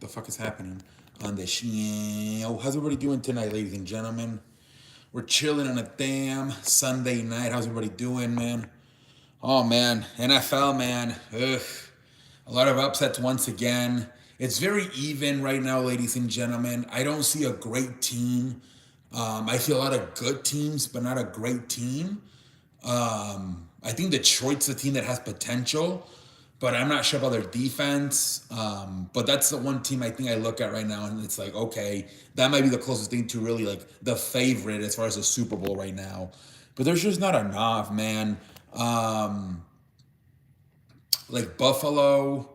the fuck is happening on the show? How's everybody doing tonight, ladies and gentlemen? We're chilling on a damn Sunday night. How's everybody doing, man? Oh man, NFL, man. Ugh. A lot of upsets once again. It's very even right now, ladies and gentlemen. I don't see a great team. I see a lot of good teams, but not a great team. I think Detroit's a team that has potential, but I'm not sure about their defense. But that's the one team I think I look at right now, and it's like, okay, that might be the closest thing to really like the favorite as far as the Super Bowl right now. But there's just not enough, man. Like Buffalo,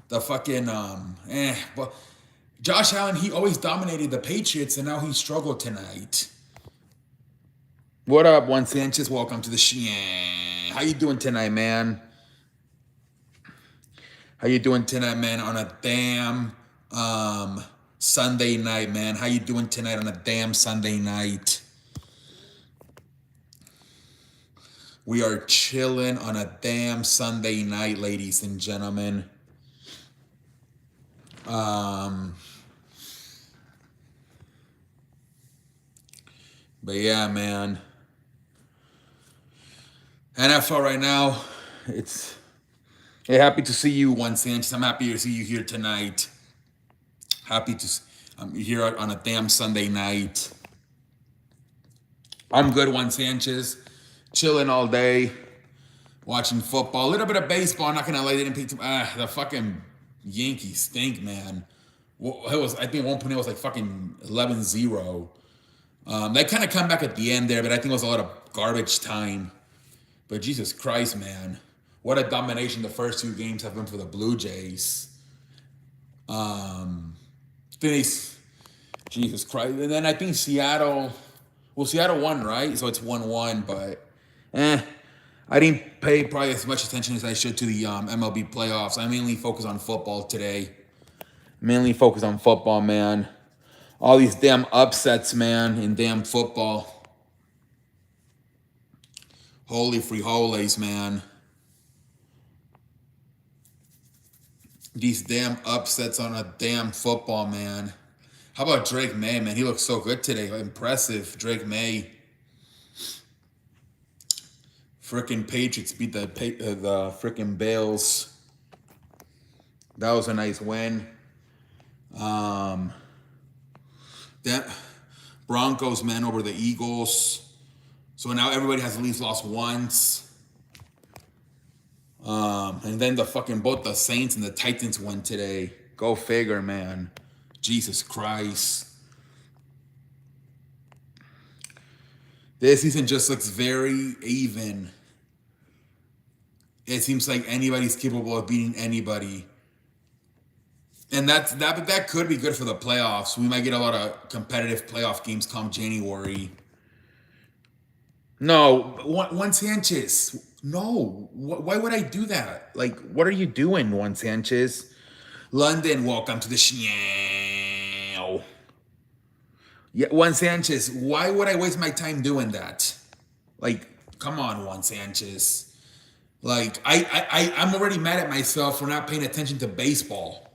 the fucking but Josh Allen, he always dominated the Patriots, and now he struggled tonight. What up, Juan Sanchez? Welcome to the show. How you doing tonight, man? How you doing tonight, man? On a damn Sunday night, man. How you doing tonight on a damn Sunday night? We are chilling on a damn Sunday night, ladies and gentlemen. But yeah, man. NFL right now, it's happy to see you, Juan Sanchez. I'm happy to see you here tonight. Happy to I'm here on a damn Sunday night. I'm good, Juan Sanchez. Chilling all day, watching football. A little bit of baseball. I'm not gonna lie, they didn't pick the fucking Yankees stink, man. Well, it was, I think at one point it was like fucking 11-0. They kind of come back at the end there, but I think it was a lot of garbage time. But Jesus Christ, man. What a domination the first two games have been for the Blue Jays. Jesus Christ. And then I think Seattle won, right? So it's 1-1, but I didn't pay probably as much attention as I should to the MLB playoffs. I mainly focus on football today. Mainly focus on football, man. All these damn upsets, man, in damn football. Holy frijoles, man. These damn upsets on a damn football, man. How about Drake May, man? He looks so good today. Impressive, Drake May. Frickin' Patriots beat the frickin' Bills. That was a nice win. That Broncos, man, over the Eagles. So now everybody has at least lost once. And then both the Saints and the Titans won today. Go figure, man. Jesus Christ. This season just looks very even. It seems like anybody's capable of beating anybody. And that could be good for the playoffs. We might get a lot of competitive playoff games come January. No, Juan Sanchez. No, why would I do that? Like, what are you doing, Juan Sanchez? London, welcome to the show. Yeah, Juan Sanchez, why would I waste my time doing that? Like, come on, Juan Sanchez. Like, I'm already mad at myself for not paying attention to baseball.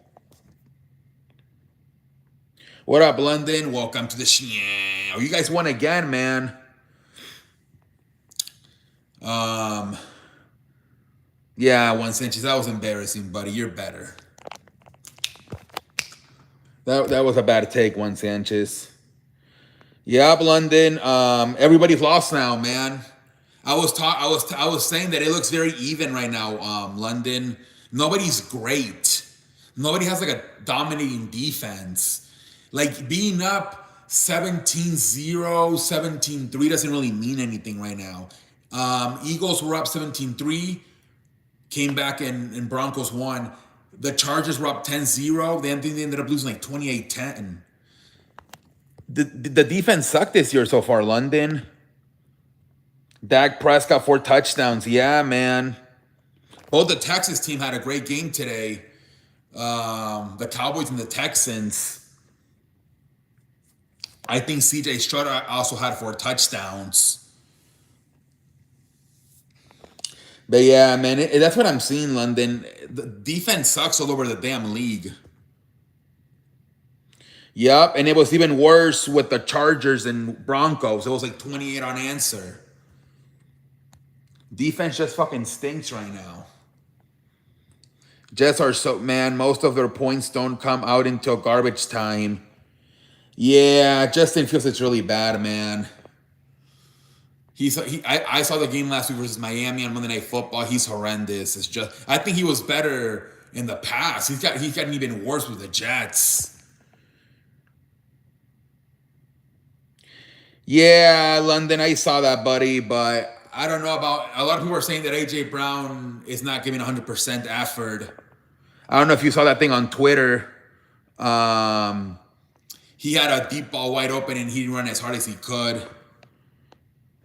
What up, London? Welcome to the show. You guys won again, man. Yeah, Juan Sanchez, that was embarrassing, buddy. You're better. That was a bad take, Juan Sanchez. Yep, London. Everybody's lost now, man. I was saying that it looks very even right now. London. Nobody's great. Nobody has like a dominating defense. Like being up 17-0, 17-3 doesn't really mean anything right now. Eagles were up 17-3, came back and Broncos won. The Chargers were up 10-0. They ended up losing like 28-10. The defense sucked this year so far, London. Dak Prescott 4 touchdowns. Yeah, man. Both the Texas team had a great game today. The Cowboys and the Texans. I think CJ Stroud also had 4 touchdowns. But yeah, man, that's what I'm seeing, London. The defense sucks all over the damn league. Yep, and it was even worse with the Chargers and Broncos. It was like 28 on answer. Defense just fucking stinks right now. Jets are so, man, most of their points don't come out until garbage time. Yeah, Justin Fields is really bad, man. I saw the game last week versus Miami on Monday Night Football. He's horrendous. It's just I think he was better in the past. He's gotten even worse with the Jets. Yeah, London, I saw that, buddy, but I don't know about a lot of people are saying that AJ Brown is not giving 100% effort. I don't know if you saw that thing on Twitter. Um, he had a deep ball wide open and he ran as hard as he could.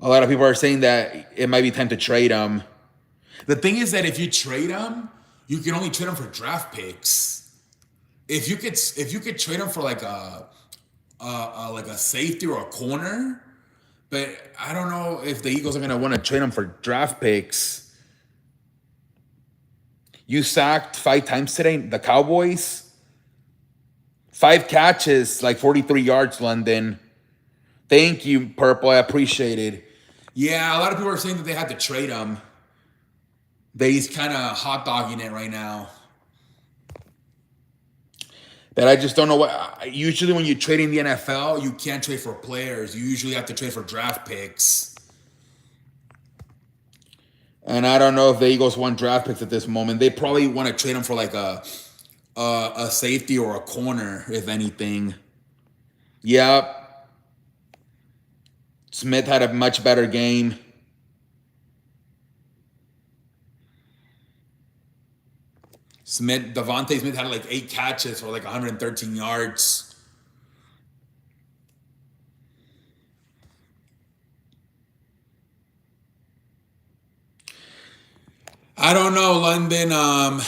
A lot of people are saying that it might be time to trade him. The thing is that if you trade him, you can only trade him for draft picks. If you could trade him for like a safety or a corner, but I don't know if the Eagles are gonna want to trade him for draft picks. You sacked 5 times today, the Cowboys. 5 catches, like 43 yards, London. Thank you, Purple. I appreciate it. Yeah, a lot of people are saying that they had to trade him. That he's kind of hot dogging it right now. That I just don't know what. Usually, when you trade in the NFL, you can't trade for players. You usually have to trade for draft picks. And I don't know if the Eagles want draft picks at this moment. They probably want to trade him for like a safety or a corner, if anything. Yep. Smith had a much better game. Devontae Smith had like 8 catches for like 113 yards. I don't know, London. I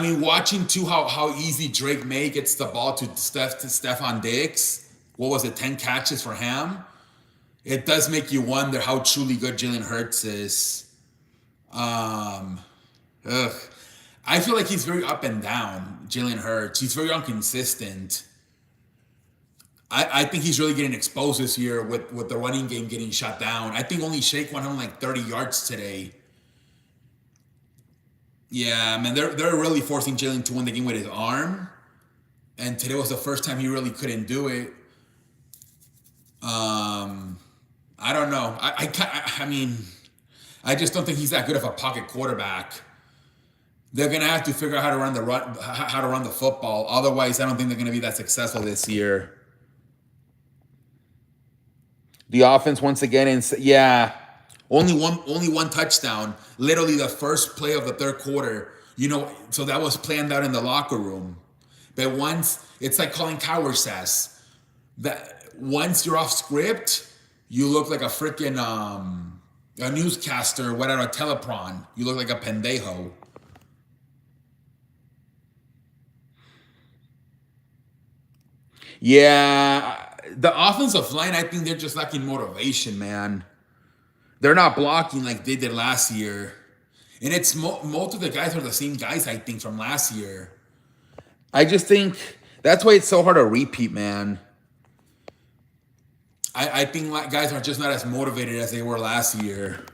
mean, watching too how easy Drake May gets the ball to Stephon Diggs. What was it, 10 catches for him? It does make you wonder how truly good Jalen Hurts is. Ugh. I feel like he's very up and down, Jalen Hurts. He's very inconsistent. I think he's really getting exposed this year with the running game getting shut down. I think only Shake went home like 30 yards today. Yeah, man, they're really forcing Jalen to win the game with his arm. And today was the first time he really couldn't do it. I don't know. I mean, I just don't think he's that good of a pocket quarterback. They're gonna have to figure out how to run the football. Otherwise, I don't think they're gonna be that successful this year. The offense once again, yeah, only one touchdown. Literally the first play of the third quarter. So that was planned out in the locker room. But once it's like Colin Coward says that. Once you're off script, you look like a freaking a newscaster, whatever, a telepron. You look like a pendejo. Yeah, the offensive line, I think they're just lacking motivation, man. They're not blocking like they did last year. And it's most of the guys are the same guys, I think, from last year. I just think that's why it's so hard to repeat, man. I think guys are just not as motivated as they were last year.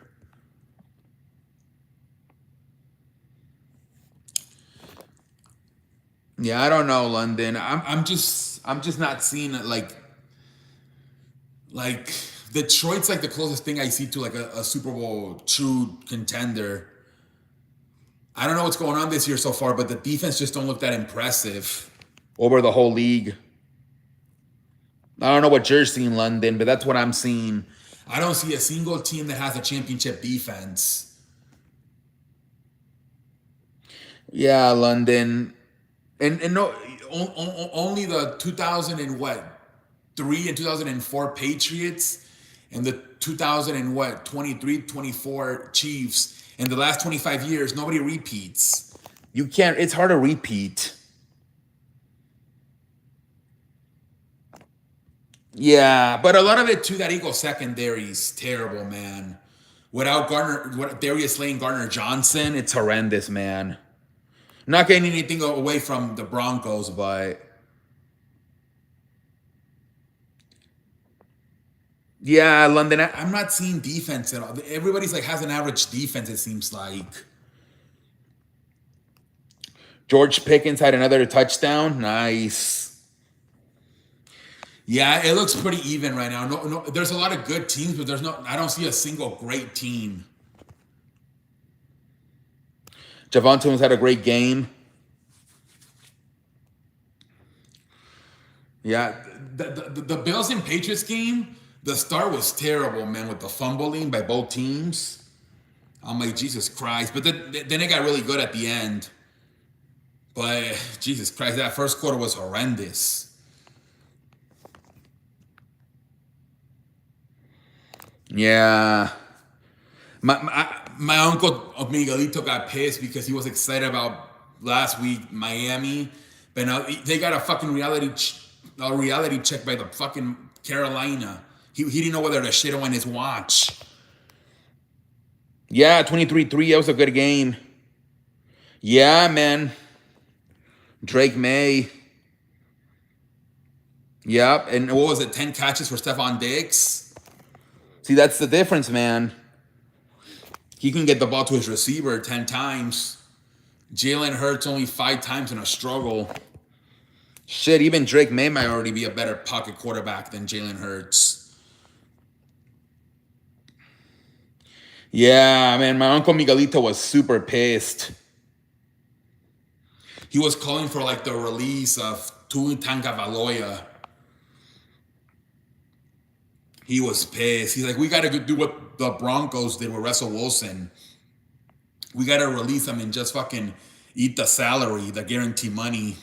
Yeah, I don't know, London. I'm just not seeing it like Detroit's like the closest thing I see to like a Super Bowl true contender. I don't know what's going on this year so far, but the defense just don't look that impressive over the whole league. I don't know what you're seeing, London, but that's what I'm seeing. I don't see a single team that has a championship defense. Yeah, London. And no, only the 2003 and 2004 Patriots and the 23, 24 Chiefs. In the last 25 years, nobody repeats. You can't, it's hard to repeat. Yeah, but a lot of it too, that Eagles secondary is terrible, man. Without Darius Slay and Gardner Johnson, it's horrendous, man. Not getting anything away from the Broncos, but yeah, London. I'm not seeing defense at all. Everybody's like has an average defense. It seems like George Pickens had another touchdown. Nice. Yeah, it looks pretty even right now. No, there's a lot of good teams, but there's no. I don't see a single great team. Javonte Williams had a great game. Yeah, the Bills and Patriots game, the start was terrible, man, with the fumbling by both teams. I'm like, Jesus Christ. But then it got really good at the end. But Jesus Christ, that first quarter was horrendous. Yeah. My uncle Miguelito got pissed because he was excited about last week Miami, but now they got a fucking reality check by the fucking Carolina. He didn't know whether to shit on his watch. Yeah, 23-3. That was a good game. Yeah, man. Drake May. Yep. And what was it? 10 catches for Stephon Diggs. See, that's the difference, man. He can get the ball to his receiver 10 times. Jalen Hurts only 5 times in a struggle. Shit, even Drake May might already be a better pocket quarterback than Jalen Hurts. Yeah, man, my Uncle Miguelito was super pissed. He was calling for like the release of Tua Tagovailoa. He was pissed. He's like, we got to do what the Broncos did with Russell Wilson. We got to release him and just fucking eat the salary, the guarantee money.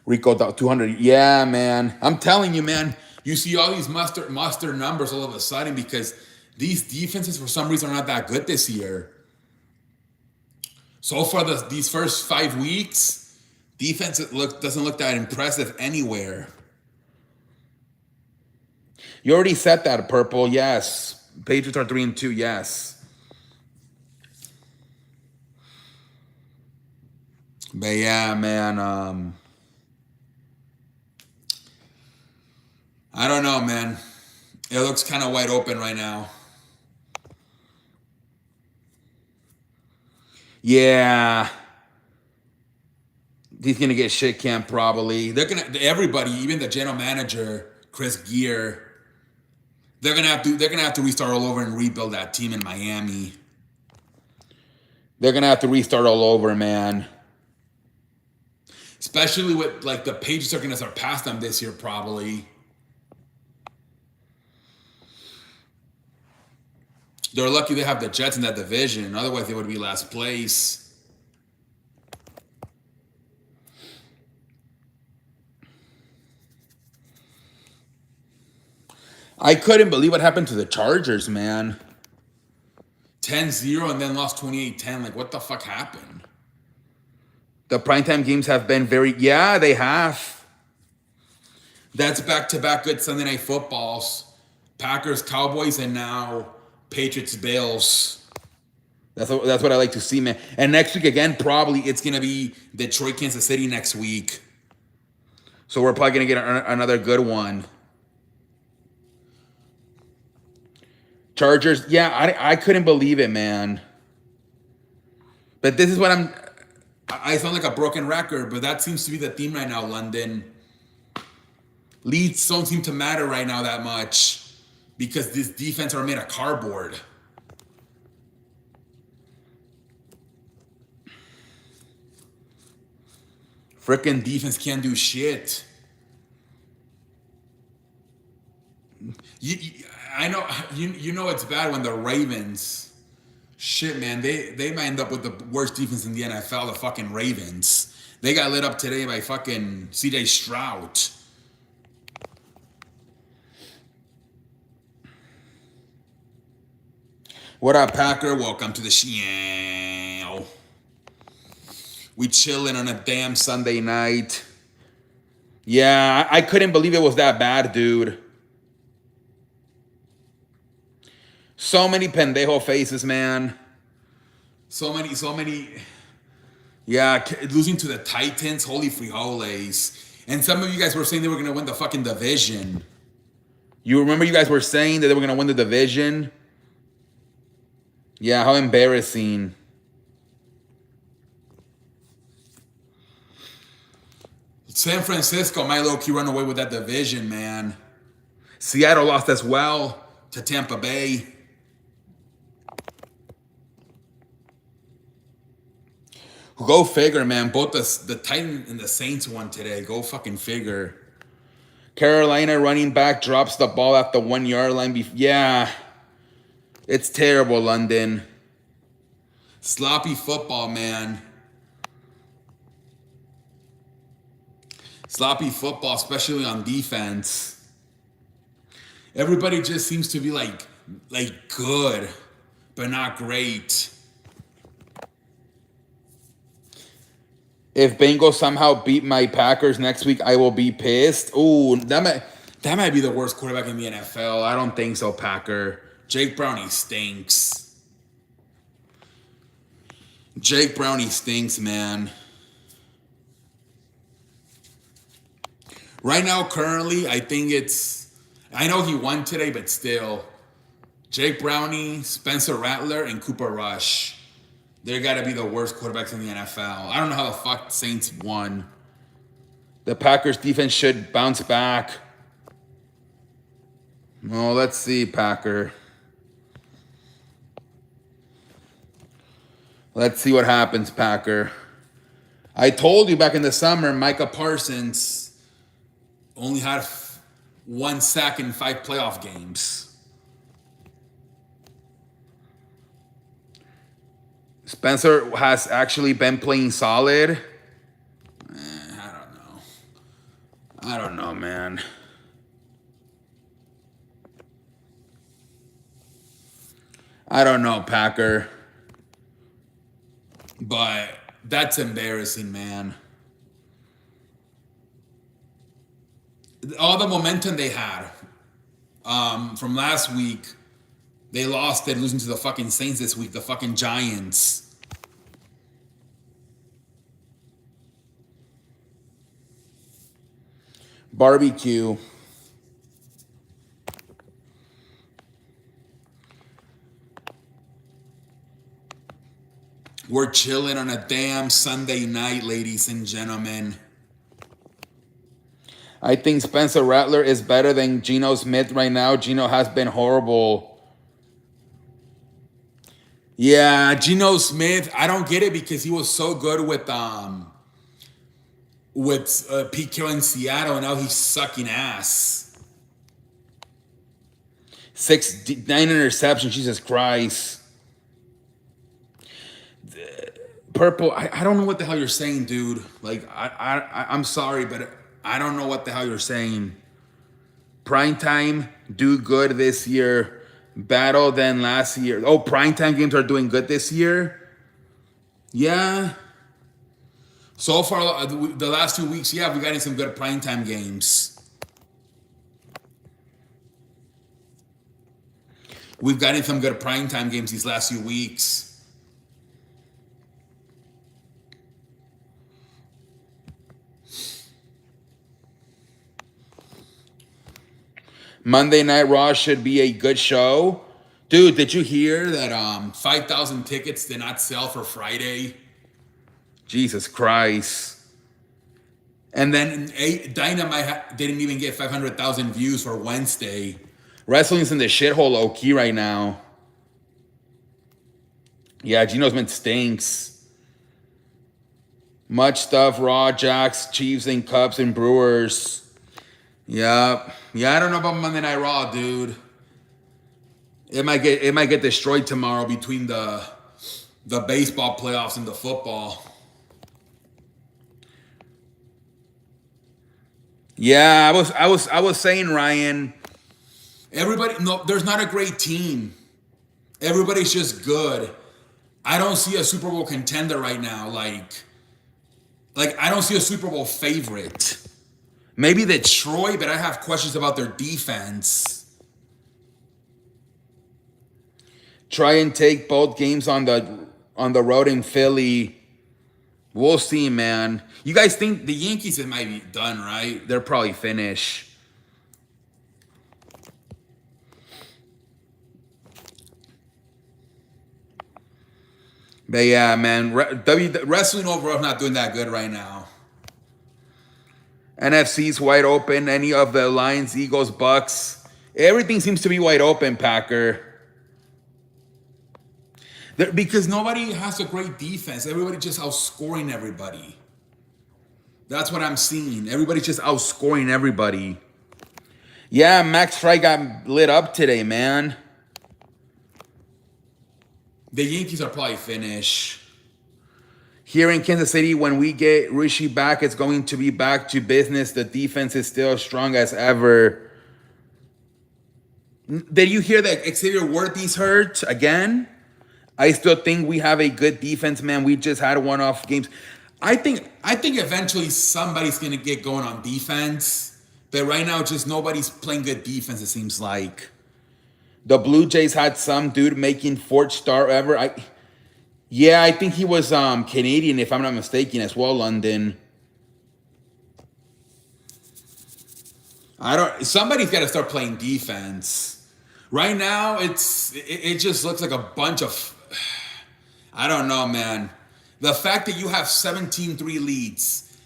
Rico 200. Yeah, man. I'm telling you, man. You see all these muster numbers all of a sudden because these defenses, for some reason, are not that good this year. So far, these first 5 weeks, defense doesn't look that impressive anywhere. You already said that, Purple. Yes. Patriots are 3-2. Yes. But yeah, man. I don't know, man. It looks kind of wide open right now. Yeah. He's gonna get shit canned probably. Everybody, even the general manager, Chris Gear, they're gonna have to restart all over and rebuild that team in Miami. They're gonna have to restart all over, man. Especially with like the Patriots are gonna surpass them this year probably. They're lucky they have the Jets in that division. Otherwise, they would be last place. I couldn't believe what happened to the Chargers, man. 10-0 and then lost 28-10. Like, what the fuck happened? The primetime games have been very... Yeah, they have. That's back-to-back good Sunday night footballs. Packers, Cowboys, and now... Patriots, Bills. That's what I like to see, man. And next week again, probably it's gonna be Detroit, Kansas City next week. So we're probably gonna get another good one. Chargers, yeah, I couldn't believe it, man. But this is what I sound like a broken record, but that seems to be the theme right now, London. Leads don't seem to matter right now that much. Because this defense are made of cardboard. Frickin' defense can't do shit. I know you know it's bad when the Ravens. Shit, man, they might end up with the worst defense in the NFL. The fucking Ravens. They got lit up today by fucking C.J. Stroud. What up, Packer? Welcome to the show. We chilling on a damn Sunday night. Yeah, I couldn't believe it was that bad, dude. So many pendejo faces, man. So many. Yeah, losing to the Titans. Holy frijoles. And some of you guys were saying they were going to win the fucking division. You remember you guys were saying that they were going to win the division? Yeah, how embarrassing. San Francisco might low-key run away with that division, man. Seattle lost as well to Tampa Bay. Go figure, man. Both the Titans and the Saints won today. Go fucking figure. Carolina running back drops the ball at the 1 yard line. Yeah. It's terrible, London. Sloppy football, man. Sloppy football, especially on defense. Everybody just seems to be like good, but not great. If Bengals somehow beat my Packers next week, I will be pissed. Ooh, that might be the worst quarterback in the NFL. I don't think so, Packer. Jake Browning stinks. Jake Browning stinks, man. Right now, currently, I think I know he won today, but still. Jake Browning, Spencer Rattler, and Cooper Rush. They gotta be the worst quarterbacks in the NFL. I don't know how the fuck the Saints won. The Packers defense should bounce back. Well, let's see, Packer. Let's see what happens, Packer. I told you back in the summer, Micah Parsons only had 1 sack in 5 playoff games. Spencer has actually been playing solid. I don't know, man. I don't know, Packer. But that's embarrassing, man. All the momentum they had from last week, they lost it, losing to the fucking Saints this week, the fucking Giants. Barbecue. We're chilling on a damn Sunday night, ladies and gentlemen. I think Spencer Rattler is better than Geno Smith right now. Geno has been horrible. Yeah, Geno Smith, I don't get it because he was so good with Pete Carroll in Seattle, and now he's sucking ass. 9 interceptions, Jesus Christ. Purple, I don't know what the hell you're saying, dude. Like, I'm sorry, but I don't know what the hell you're saying. Primetime, do good this year. Battle than last year. Oh, primetime games are doing good this year? Yeah. So far, the last 2 weeks, yeah, we've gotten some good primetime games. We've gotten some good primetime games these last few weeks. Monday Night Raw should be a good show. Dude, did you hear that 5,000 tickets did not sell for Friday? Jesus Christ. And then Dynamite didn't even get 500,000 views for Wednesday. Wrestling's in the shithole low-key right now. Yeah, Geno Smith stinks. Much stuff, Raw, Jacks, Chiefs, and Cubs, and Brewers. Yep. Yeah, I don't know about Monday Night Raw, dude. It might get destroyed tomorrow between the baseball playoffs and the football. Yeah, I was saying, Ryan. There's not a great team. Everybody's just good. I don't see a Super Bowl contender right now. Like I don't see a Super Bowl favorite. Maybe Detroit, but I have questions about their defense. Try and take both games on the road in Philly. We'll see, man. You guys think the Yankees it might be done, right? They're probably finished. But yeah, man, wrestling overall is not doing that good right now. NFC's wide open. Any of the Lions, Eagles, Bucks, everything seems to be wide open, Packer. Because nobody has a great defense. Everybody just outscoring everybody. That's what I'm seeing. Everybody's just outscoring everybody. Yeah, Max Fry got lit up today, man. The Yankees are probably finished. Here in Kansas City, when we get Rishi back, it's going to be back to business. The defense is still strong as ever. Did you hear that Xavier Worthy's hurt again? I still think we have a good defense, man. We just had one-off games. I think eventually somebody's gonna get going on defense. But right now, just nobody's playing good defense, it seems like. The Blue Jays had some dude making fourth star ever. I think he was Canadian, if I'm not mistaken, as well, London. Somebody's got to start playing defense. Right now, it just looks like a bunch of, I don't know, man. The fact that you have 17-3 leads,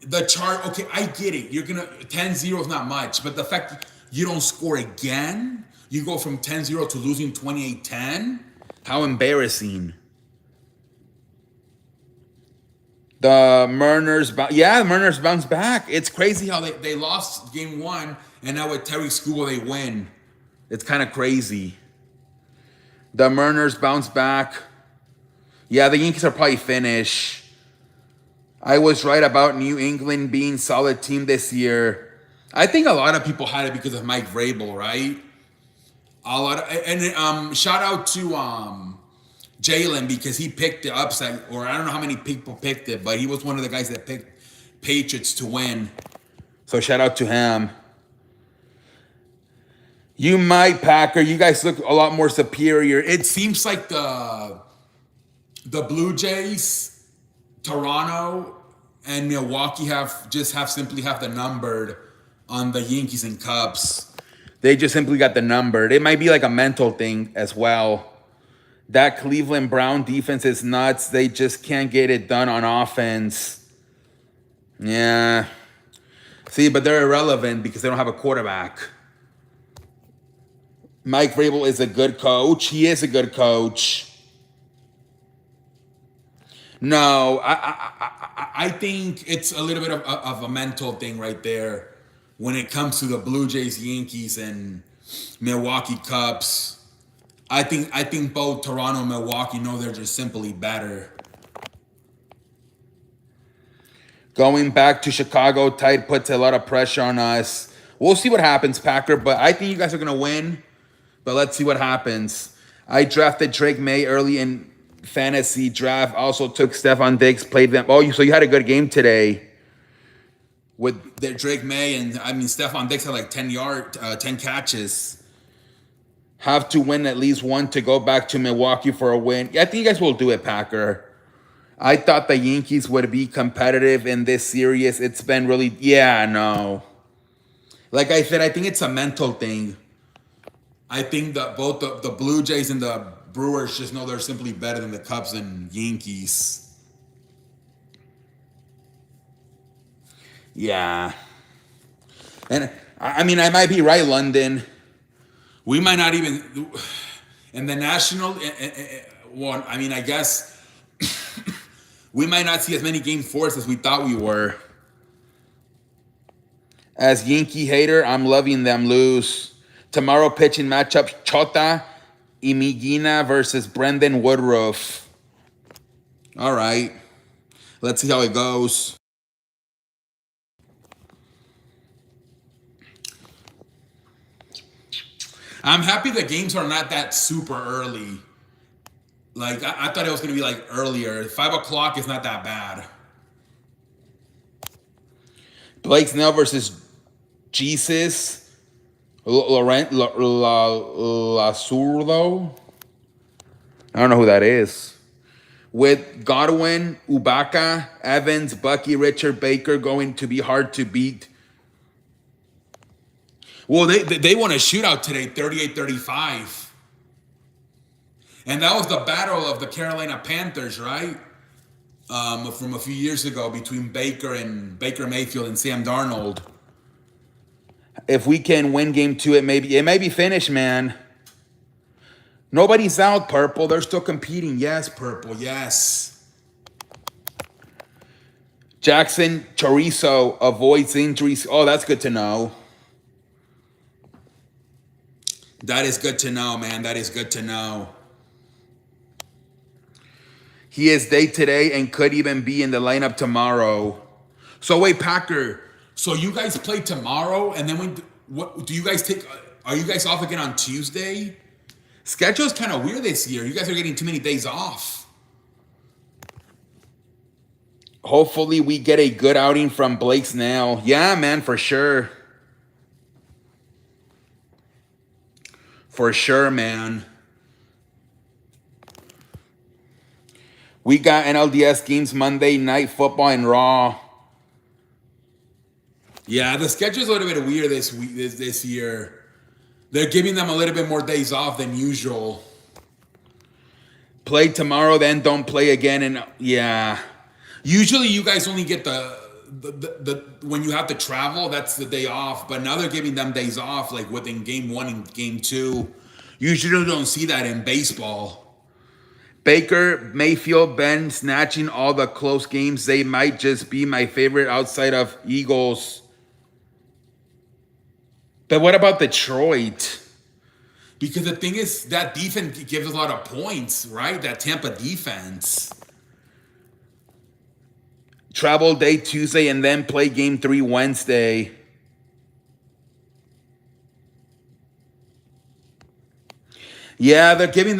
the chart, okay, I get it. 10-0 is not much, but the fact that you don't score again, you go from 10-0 to losing 28-10, how embarrassing. The Mariners bounced back. It's crazy how they lost game one, and now with Terry Skubal, they win. It's kind of crazy. The Mariners bounce back. Yeah, the Yankees are probably finished. I was right about New England being solid team this year. I think a lot of people had it because of Mike Vrabel, right? Shout out to Jalen because he picked the upside, or I don't know how many people picked it, but he was one of the guys that picked Patriots to win. So shout out to him. You might, Packer. You guys look a lot more superior. It seems like the Blue Jays, Toronto, and Milwaukee simply have the numbered on the Yankees and Cubs. They just simply got the numbered. It might be like a mental thing as well. That Cleveland Brown defense is nuts. They just can't get it done on offense. Yeah. See, but they're irrelevant because they don't have a quarterback. Mike Vrabel is a good coach. He is a good coach. No, I think it's a little bit of a mental thing right there when it comes to the Blue Jays, Yankees, and Milwaukee Cubs. I think both Toronto and Milwaukee know they're just simply better. Going back to Chicago, Tide puts a lot of pressure on us. We'll see what happens, Packer, but I think you guys are going to win. But let's see what happens. I drafted Drake May early in fantasy draft. Also took Stephon Diggs, played them. Oh, so you had a good game today with the Drake May, and Stephon Diggs had like 10 catches. Have to win at least one to go back to Milwaukee for a win. Yeah, I think you guys will do it, Packer. I thought the Yankees would be competitive in this series. It's been really, no. Like I said, I think it's a mental thing. I think that both the Blue Jays and the Brewers just know they're simply better than the Cubs and Yankees. Yeah. And I might be right, London. We might not even, in the National, I guess we might not see as many game fours as we thought we were. As Yankee hater, I'm loving them lose. Tomorrow pitching matchup, Chota Imigina versus Brendan Woodruff. All right. Let's see how it goes. I'm happy the games are not that super early. Like, I thought it was going to be like earlier. 5 o'clock is not that bad. Blake Snell versus Jesus. Laurent Lasurdo. I don't know who that is. With Godwin, Ubaka, Evans, Bucky, Richard, Baker going to be hard to beat. Well, they won a shootout today, 38-35. And that was the battle of the Carolina Panthers, right? From a few years ago between Baker Mayfield and Sam Darnold. If we can win game 2, it may be finished, man. Nobody's out, Purple. They're still competing. Yes, Purple. Yes. Jackson Chorizo avoids injuries. Oh, that's good to know. That is good to know, man. That is good to know. He is day today and could even be in the lineup tomorrow. So wait, Packer. So you guys play tomorrow, and then what do you guys take? Are you guys off again on Tuesday? Schedule's kind of weird this year. You guys are getting too many days off. Hopefully we get a good outing from Blake Snell. Yeah, man, for sure. For sure, man. We got NLDS games Monday, Night Football, and Raw. Yeah, the schedule's a little bit weird this year. They're giving them a little bit more days off than usual. Play tomorrow, then don't play again, and yeah. Usually you guys only get the when you have to travel, that's the day off. But now they're giving them days off, like within game 1 and game 2. Usually don't see that in baseball. Baker, Mayfield, Ben snatching all the close games. They might just be my favorite outside of Eagles. But what about Detroit? Because the thing is, that defense gives a lot of points, right? That Tampa defense. Travel day Tuesday and then play game 3 Wednesday. Yeah, they're giving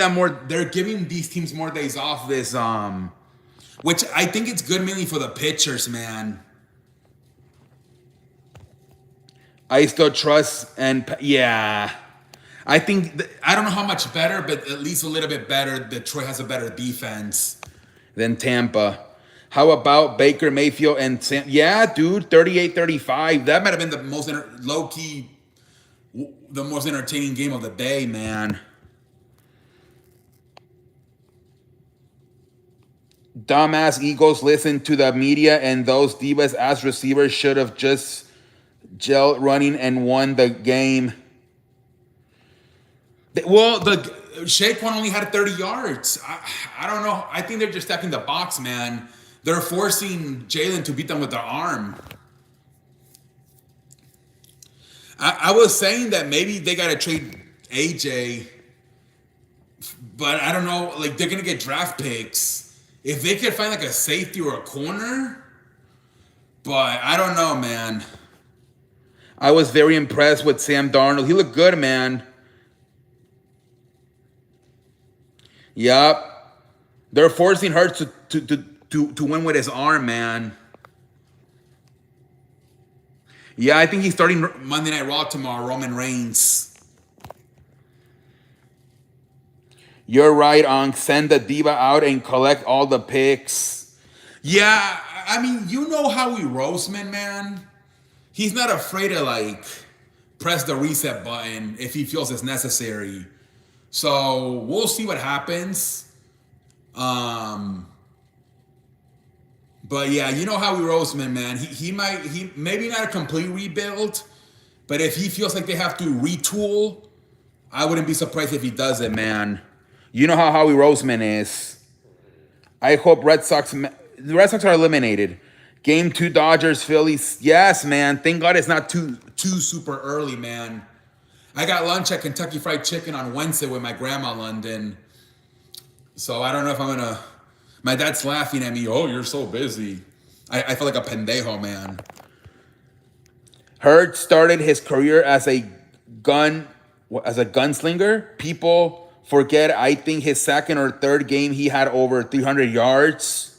these teams more days off this which I think it's good mainly for the pitchers, man. I still trust yeah. I think I don't know how much better, but at least a little bit better. Detroit has a better defense than Tampa. How about Baker Mayfield and Sam? Yeah, dude, 38-35. That might have been the most low-key, the most entertaining game of the day, man. Dumbass Eagles listen to the media, and those divas as receivers should have just gelled running and won the game. Well, the Saquon only had 30 yards. I don't know. I think they're just stacking the box, man. They're forcing Jalen to beat them with their arm. I was saying that maybe they got to trade AJ, but I don't know. Like, they're going to get draft picks. If they could find like a safety or a corner, but I don't know, man. I was very impressed with Sam Darnold. He looked good, man. Yup. They're forcing Hurts to win with his arm, man. Yeah, I think he's starting Monday Night Raw tomorrow, Roman Reigns. You're right, Onk. Send the diva out and collect all the picks. Yeah, I mean, you know Howie Roseman, man. He's not afraid to, like, press the reset button if he feels it's necessary. So we'll see what happens. But yeah, you know Howie Roseman, man. He maybe not a complete rebuild, but if he feels like they have to retool, I wouldn't be surprised if he does it, man. You know how Howie Roseman is. I hope the Red Sox are eliminated. Game 2 Dodgers, Phillies. Yes, man. Thank God it's not too super early, man. I got lunch at Kentucky Fried Chicken on Wednesday with my grandma, London. So I don't know if I'm going to... My dad's laughing at me. Oh, you're so busy. I feel like a pendejo, man. Hurts started his career as a gunslinger. People forget, I think his second or third game, he had over 300 yards.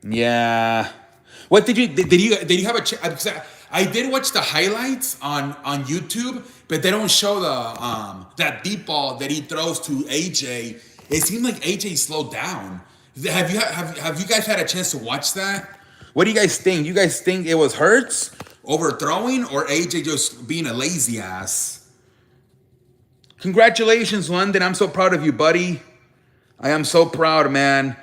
Yeah. What did you have a... I did watch the highlights on YouTube, but they don't show the that deep ball that he throws to AJ. It seemed like AJ slowed down. Have you guys had a chance to watch that? What do you guys think? You guys think it was Hurts overthrowing or AJ just being a lazy ass? Congratulations, London. I'm so proud of you, buddy. I am so proud, man.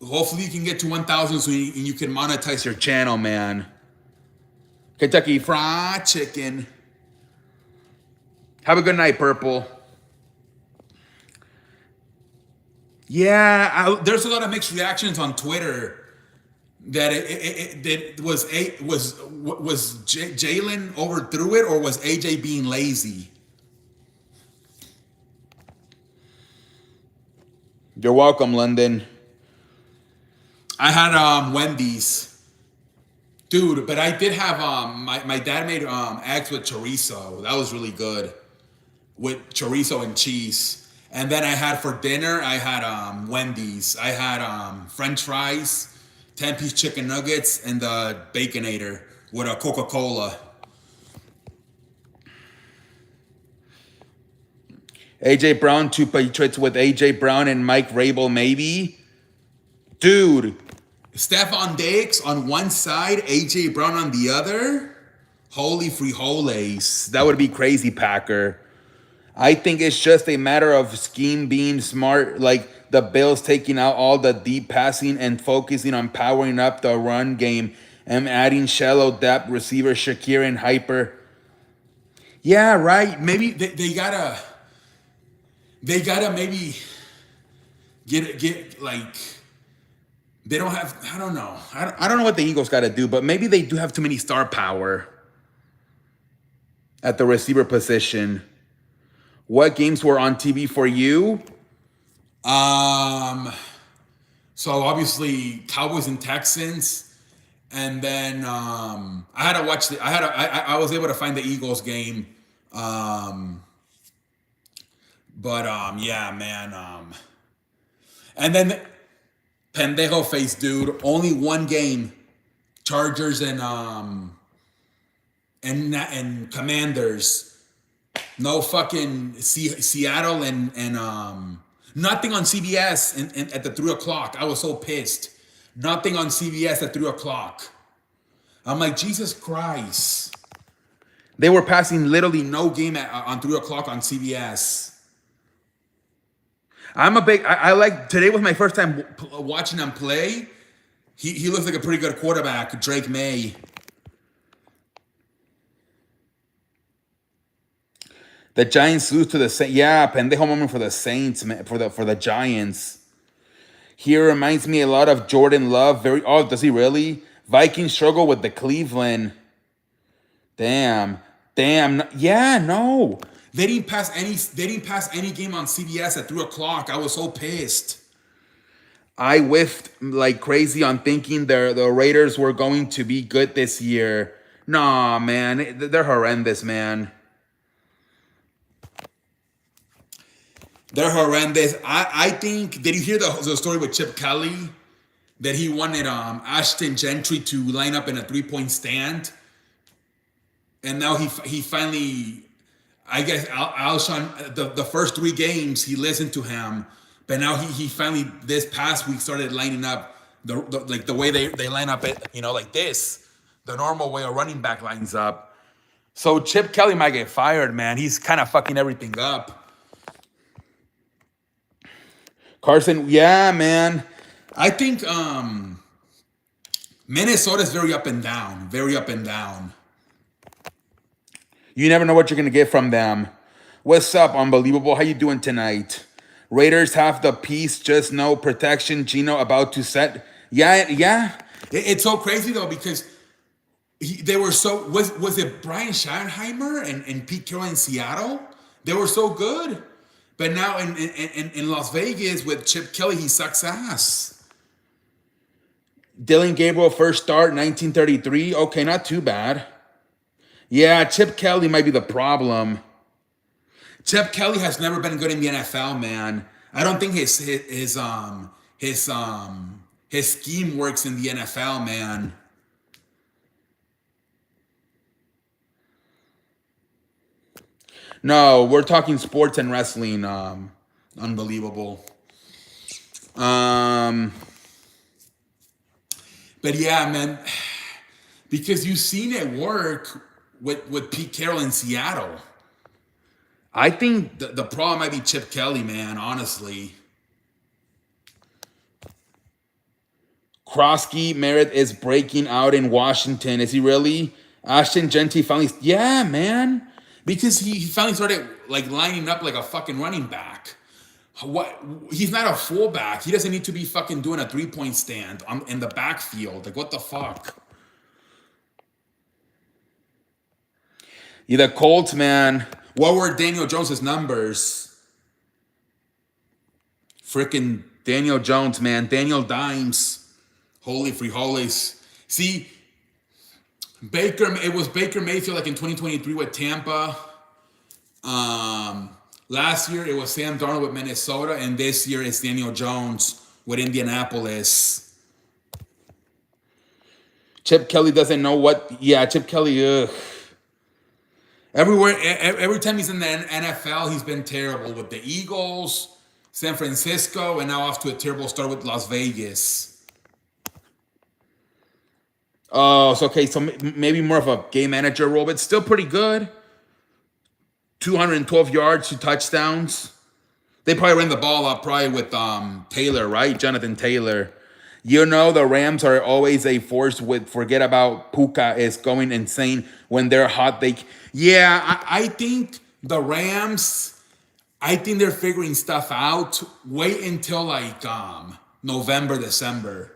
Hopefully you can get to 1,000 so you can monetize your channel, man. Kentucky Fried Chicken. Have a good night, Purple. Yeah, there's a lot of mixed reactions on Twitter that was Jalen overthrew it or was AJ being lazy? You're welcome, London. I had Wendy's, dude, but I did have my dad made eggs with chorizo. That was really good with chorizo and cheese. And then I had for dinner, I had Wendy's. I had French fries, 10-piece chicken nuggets, and the Baconator with a Coca-Cola. AJ Brown, 2 Patriots with AJ Brown and Mike Rabel, maybe. Dude, Stephon Diggs on one side, AJ Brown on the other. Holy frijoles. That would be crazy, Packer. I think it's just a matter of scheme being smart, like the Bills taking out all the deep passing and focusing on powering up the run game and adding shallow depth receiver Shakir and Hyper. Yeah, right. Maybe they gotta maybe get like they don't have. I don't know. I don't know what the Eagles got to do, but maybe they do have too many star power at the receiver position. What games were on TV for you? So obviously Cowboys and Texans, and then I had to watch I was able to find the Eagles game, yeah, man. And then pendejo face, dude. Only one game, Chargers and Commanders. No fucking Seattle and nothing on CBS and at the 3 o'clock. I was so pissed. Nothing on CBS at 3 o'clock. I'm like, Jesus Christ. They were passing literally no game on 3 o'clock on CBS. I like, today was my first time watching him play. He looks like a pretty good quarterback, Drake May. The Giants lose to the Saints. Yeah, pendejo moment for the Saints, man, for the Giants. Here reminds me a lot of Jordan Love. Does he really? Vikings struggle with the Cleveland. Damn. Yeah, no. They didn't pass any game on CBS at 3 o'clock. I was so pissed. I whiffed like crazy on thinking the Raiders were going to be good this year. Nah, man. They're horrendous, man. They're horrendous. I think, did you hear the story with Chip Kelly? That he wanted Ashton Gentry to line up in a 3-point stand. And now he finally, I guess Alshon, the first 3 games, he listened to him. But now he finally, this past week, started lining up the way they line up it, like this. The normal way a running back lines up. So Chip Kelly might get fired, man. He's kind of fucking everything up. Carson, yeah, man. I think Minnesota's very up and down. Very up and down. You never know what you're going to get from them. What's up, Unbelievable? How you doing tonight? Raiders have the piece, just no protection. Gino about to set. Yeah. It's so crazy, though, because they were so... Was it Brian Schottenheimer and Pete Carroll in Seattle? They were so good. But now in Las Vegas with Chip Kelly, he sucks ass. Dylan Gabriel, first start, 1933. Okay, not too bad. Yeah, Chip Kelly might be the problem. Chip Kelly has never been good in the NFL, man. I don't think his scheme works in the NFL, man. No, we're talking sports and wrestling. Unbelievable. Um, but yeah, man, because you've seen it work with Pete Carroll in Seattle. I think the problem might be Chip Kelly, man, honestly. Krosky Merritt is breaking out in Washington. Is he really? Ashton Genty finally, yeah, man. Because he finally started like lining up like a fucking running back. What? He's not a fullback. He doesn't need to be fucking doing a 3-point stand in the backfield. Like, what the fuck? Yeah, the Colts, man. What were Daniel Jones's numbers? Freaking Daniel Jones, man. Daniel Dimes. Holy free holies. See, it was Baker Mayfield like in 2023 with Tampa. Last year it was Sam Darnold with Minnesota, and this year it's Daniel Jones with Indianapolis. Chip Kelly doesn't know what. Yeah, Chip Kelly. Ugh. Every time he's in the NFL, he's been terrible with the Eagles, San Francisco, and now off to a terrible start with Las Vegas. Oh, so okay, so maybe more of a game manager role, but still pretty good. 212 yards, 2 touchdowns. They probably ran the ball up probably with Taylor, right? Jonathan Taylor. You know the Rams are always a force with forget about Puka is going insane when they're hot. I think the Rams, I think they're figuring stuff out. Wait until like November, December.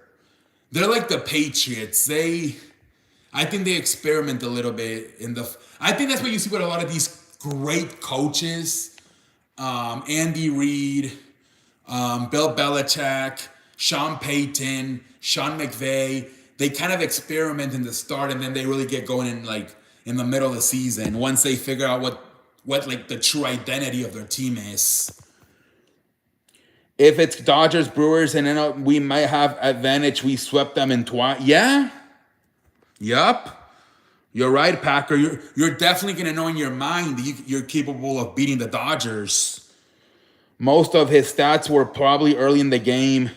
They're like the Patriots. I think they experiment a little bit I think that's what you see with a lot of these great coaches. Andy Reid, Bill Belichick, Sean Payton, Sean McVay. They kind of experiment in the start, and then they really get going in the middle of the season once they figure out what like the true identity of their team is. If it's Dodgers, Brewers, and then we might have advantage. We swept them in twice. Yeah. Yup. You're right, Packer. You're definitely gonna know in your mind that you're capable of beating the Dodgers. Most of his stats were probably early in the game.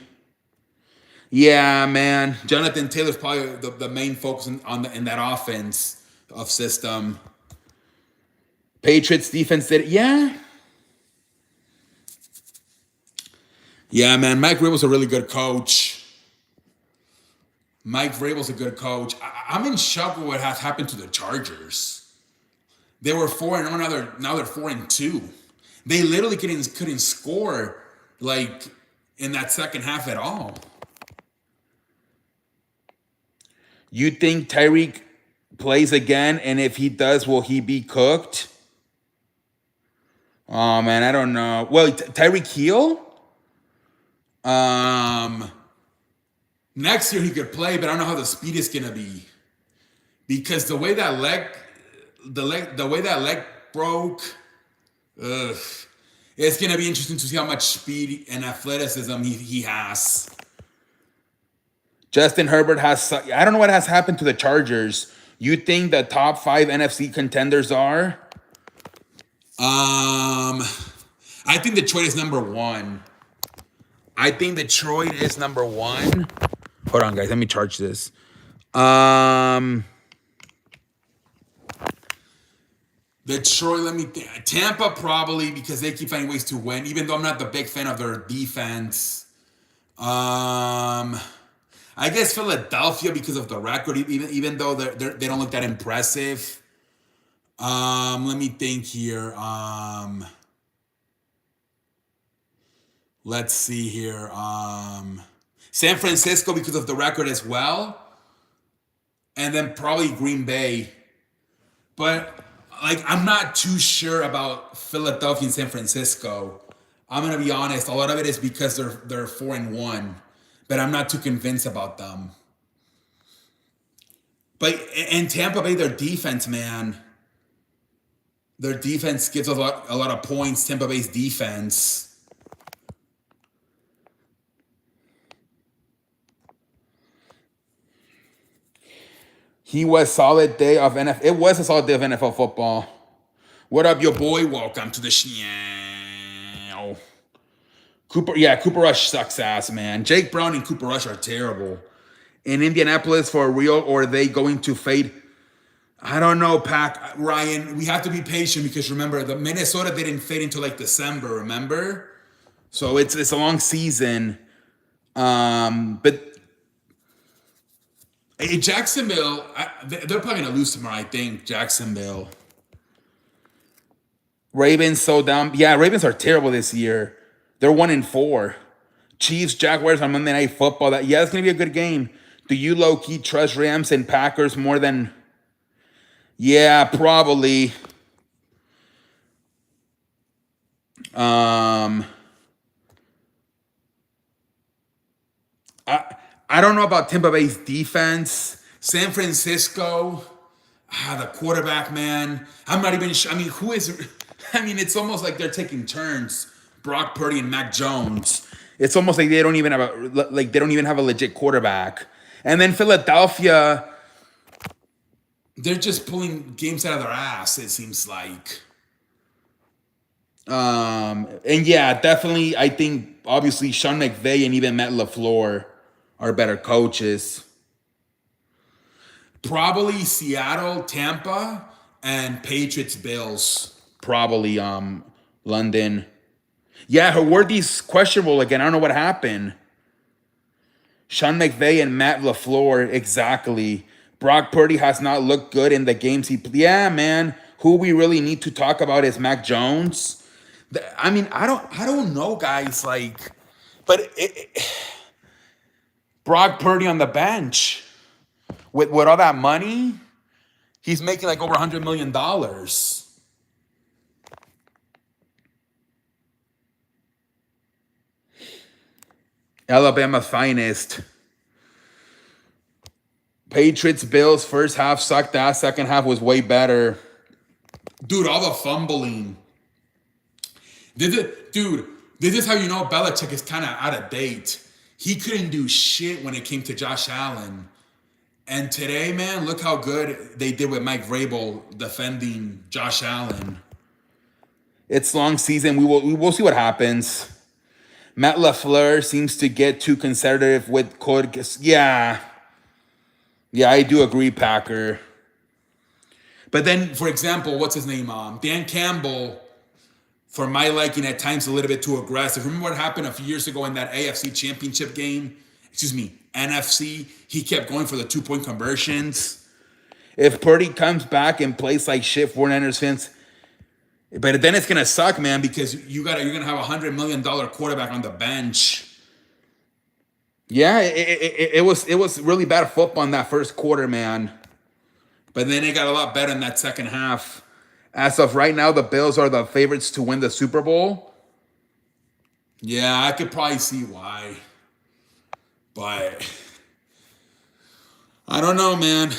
Yeah, man. Jonathan Taylor's probably the main focus in that offense of system. Patriots defense did it. Yeah. Yeah, man. Mike Vrabel's a really good coach. Mike Vrabel's a good coach. I'm in shock with what has happened to the Chargers. They were 4-0, now they're 4-2. They literally couldn't score like in that second half at all. You think Tyreek plays again? And if he does, will he be cooked? Oh man, I don't know. Well, Tyreek Hill? Next year he could play, but I don't know how the speed is gonna be. Because the way that leg broke, it's gonna be interesting to see how much speed and athleticism he has. Justin Herbert I don't know what has happened to the Chargers. You think the top 5 NFC contenders are? I think Detroit is number 1. Hold on, guys. Let me charge this. Detroit, let me think. Tampa probably because they keep finding ways to win, even though I'm not the big fan of their defense. I guess Philadelphia because of the record, even though they don't look that impressive. Let me think here. Let's see here. San Francisco because of the record as well. And then probably Green Bay. But like I'm not too sure about Philadelphia and San Francisco. I'm gonna be honest. A lot of it is because they're 4-1. But I'm not too convinced about them. But in Tampa Bay, their defense, man. Their defense gives a lot of points. Tampa Bay's defense. He was solid day of NFL. It was a solid day of NFL football. What up, your boy? Welcome to the show. Cooper Rush sucks ass, man. Jake Brown and Cooper Rush are terrible. In Indianapolis for real, or are they going to fade? I don't know, Pac. Ryan, we have to be patient because remember, the Minnesota didn't fade until like December, remember? So it's a long season. But Jacksonville, they're probably going to lose tomorrow, I think, Jacksonville. Ravens so down. Yeah, Ravens are terrible this year. They're 1-4. Chiefs, Jaguars on Monday Night Football. That's gonna be a good game. Do you low key trust Rams and Packers more than? Yeah, probably. I don't know about Tampa Bay's defense. San Francisco, the quarterback, man. I'm not even sure. I mean, who is? I mean, it's almost like they're taking turns. Brock Purdy and Mac Jones. It's almost like they don't even have a legit quarterback. And then Philadelphia, they're just pulling games out of their ass. It seems like. And yeah, definitely. I think obviously Sean McVay and even Matt LaFleur are better coaches. Probably Seattle, Tampa, and Patriots, Bills. Probably London. Yeah, Haworthy's questionable again. I don't know what happened. Sean McVay and Matt LaFleur, exactly. Brock Purdy has not looked good in the games he. Yeah, man. Who we really need to talk about is Mac Jones. I mean, I don't know, guys. Like, but Brock Purdy on the bench with all that money, he's making like over $100 million. Alabama finest. Patriots, Bills, first half sucked ass. Second half was way better. Dude, all the fumbling. This is how you know Belichick is kind of out of date. He couldn't do shit when it came to Josh Allen. And today, man, look how good they did with Mike Vrabel defending Josh Allen. It's long season. We will see what happens. Matt LaFleur seems to get too conservative with code. Yeah, I do agree, Packer. But then, for example, what's his name? Dan Campbell, for my liking, at times a little bit too aggressive. Remember what happened a few years ago in that AFC Championship game? NFC. He kept going for the 2-point conversions. If Purdy comes back and plays like shit, 49ers fans. But then it's gonna suck, man, because you're gonna have $100 million quarterback on the bench. Yeah, it was really bad football in that first quarter, man. But then it got a lot better in that second half. As of right now, the Bills are the favorites to win the Super Bowl. Yeah, I could probably see why. But I don't know, man.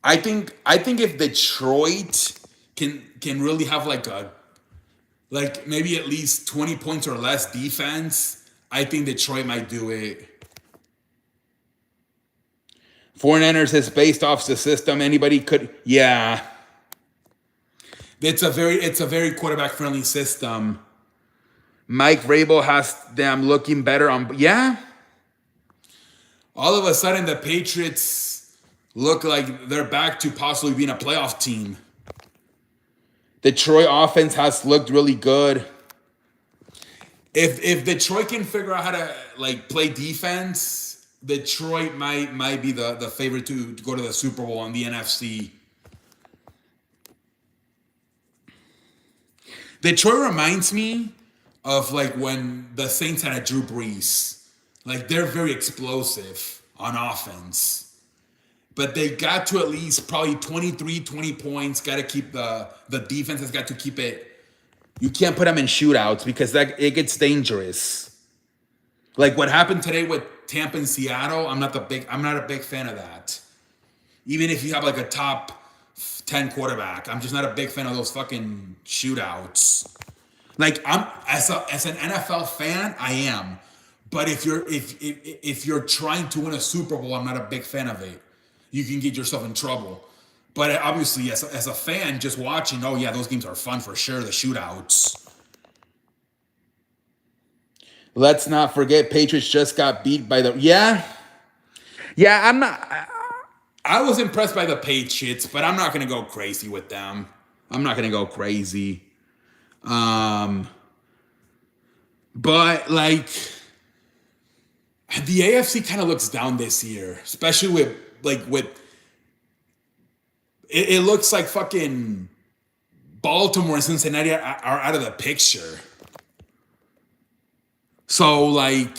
I think if Detroit can really have like maybe at least 20 points or less defense, I think Detroit might do it. 49ers is based off the system. Anybody could, yeah. It's a very quarterback friendly system. Mike Vrabel has them looking better on, yeah. All of a sudden, the Patriots look like they're back to possibly being a playoff team. Detroit offense has looked really good. If Detroit can figure out how to play defense, Detroit might be the favorite to go to the Super Bowl in the NFC. Detroit reminds me of when the Saints had a Drew Brees. They're very explosive on offense. But they got to at least probably 20 points. Got to keep the defense has got to keep it. You can't put them in shootouts because it gets dangerous. What happened today with Tampa and Seattle, I'm not a big fan of that. Even if you have a top 10 quarterback, I'm just not a big fan of those fucking shootouts. I'm as an NFL fan, I am. But if you're trying to win a Super Bowl, I'm not a big fan of it. You can get yourself in trouble. But obviously, as a fan, just watching, oh yeah, those games are fun for sure. The shootouts. Let's not forget, Patriots just got beat by the yeah. I'm not. I was impressed by the Patriots, but I'm not gonna go crazy with them. I'm not gonna go crazy. Um, but like the AFC kind of looks down this year, especially with it looks like fucking Baltimore and Cincinnati are out of the picture. So like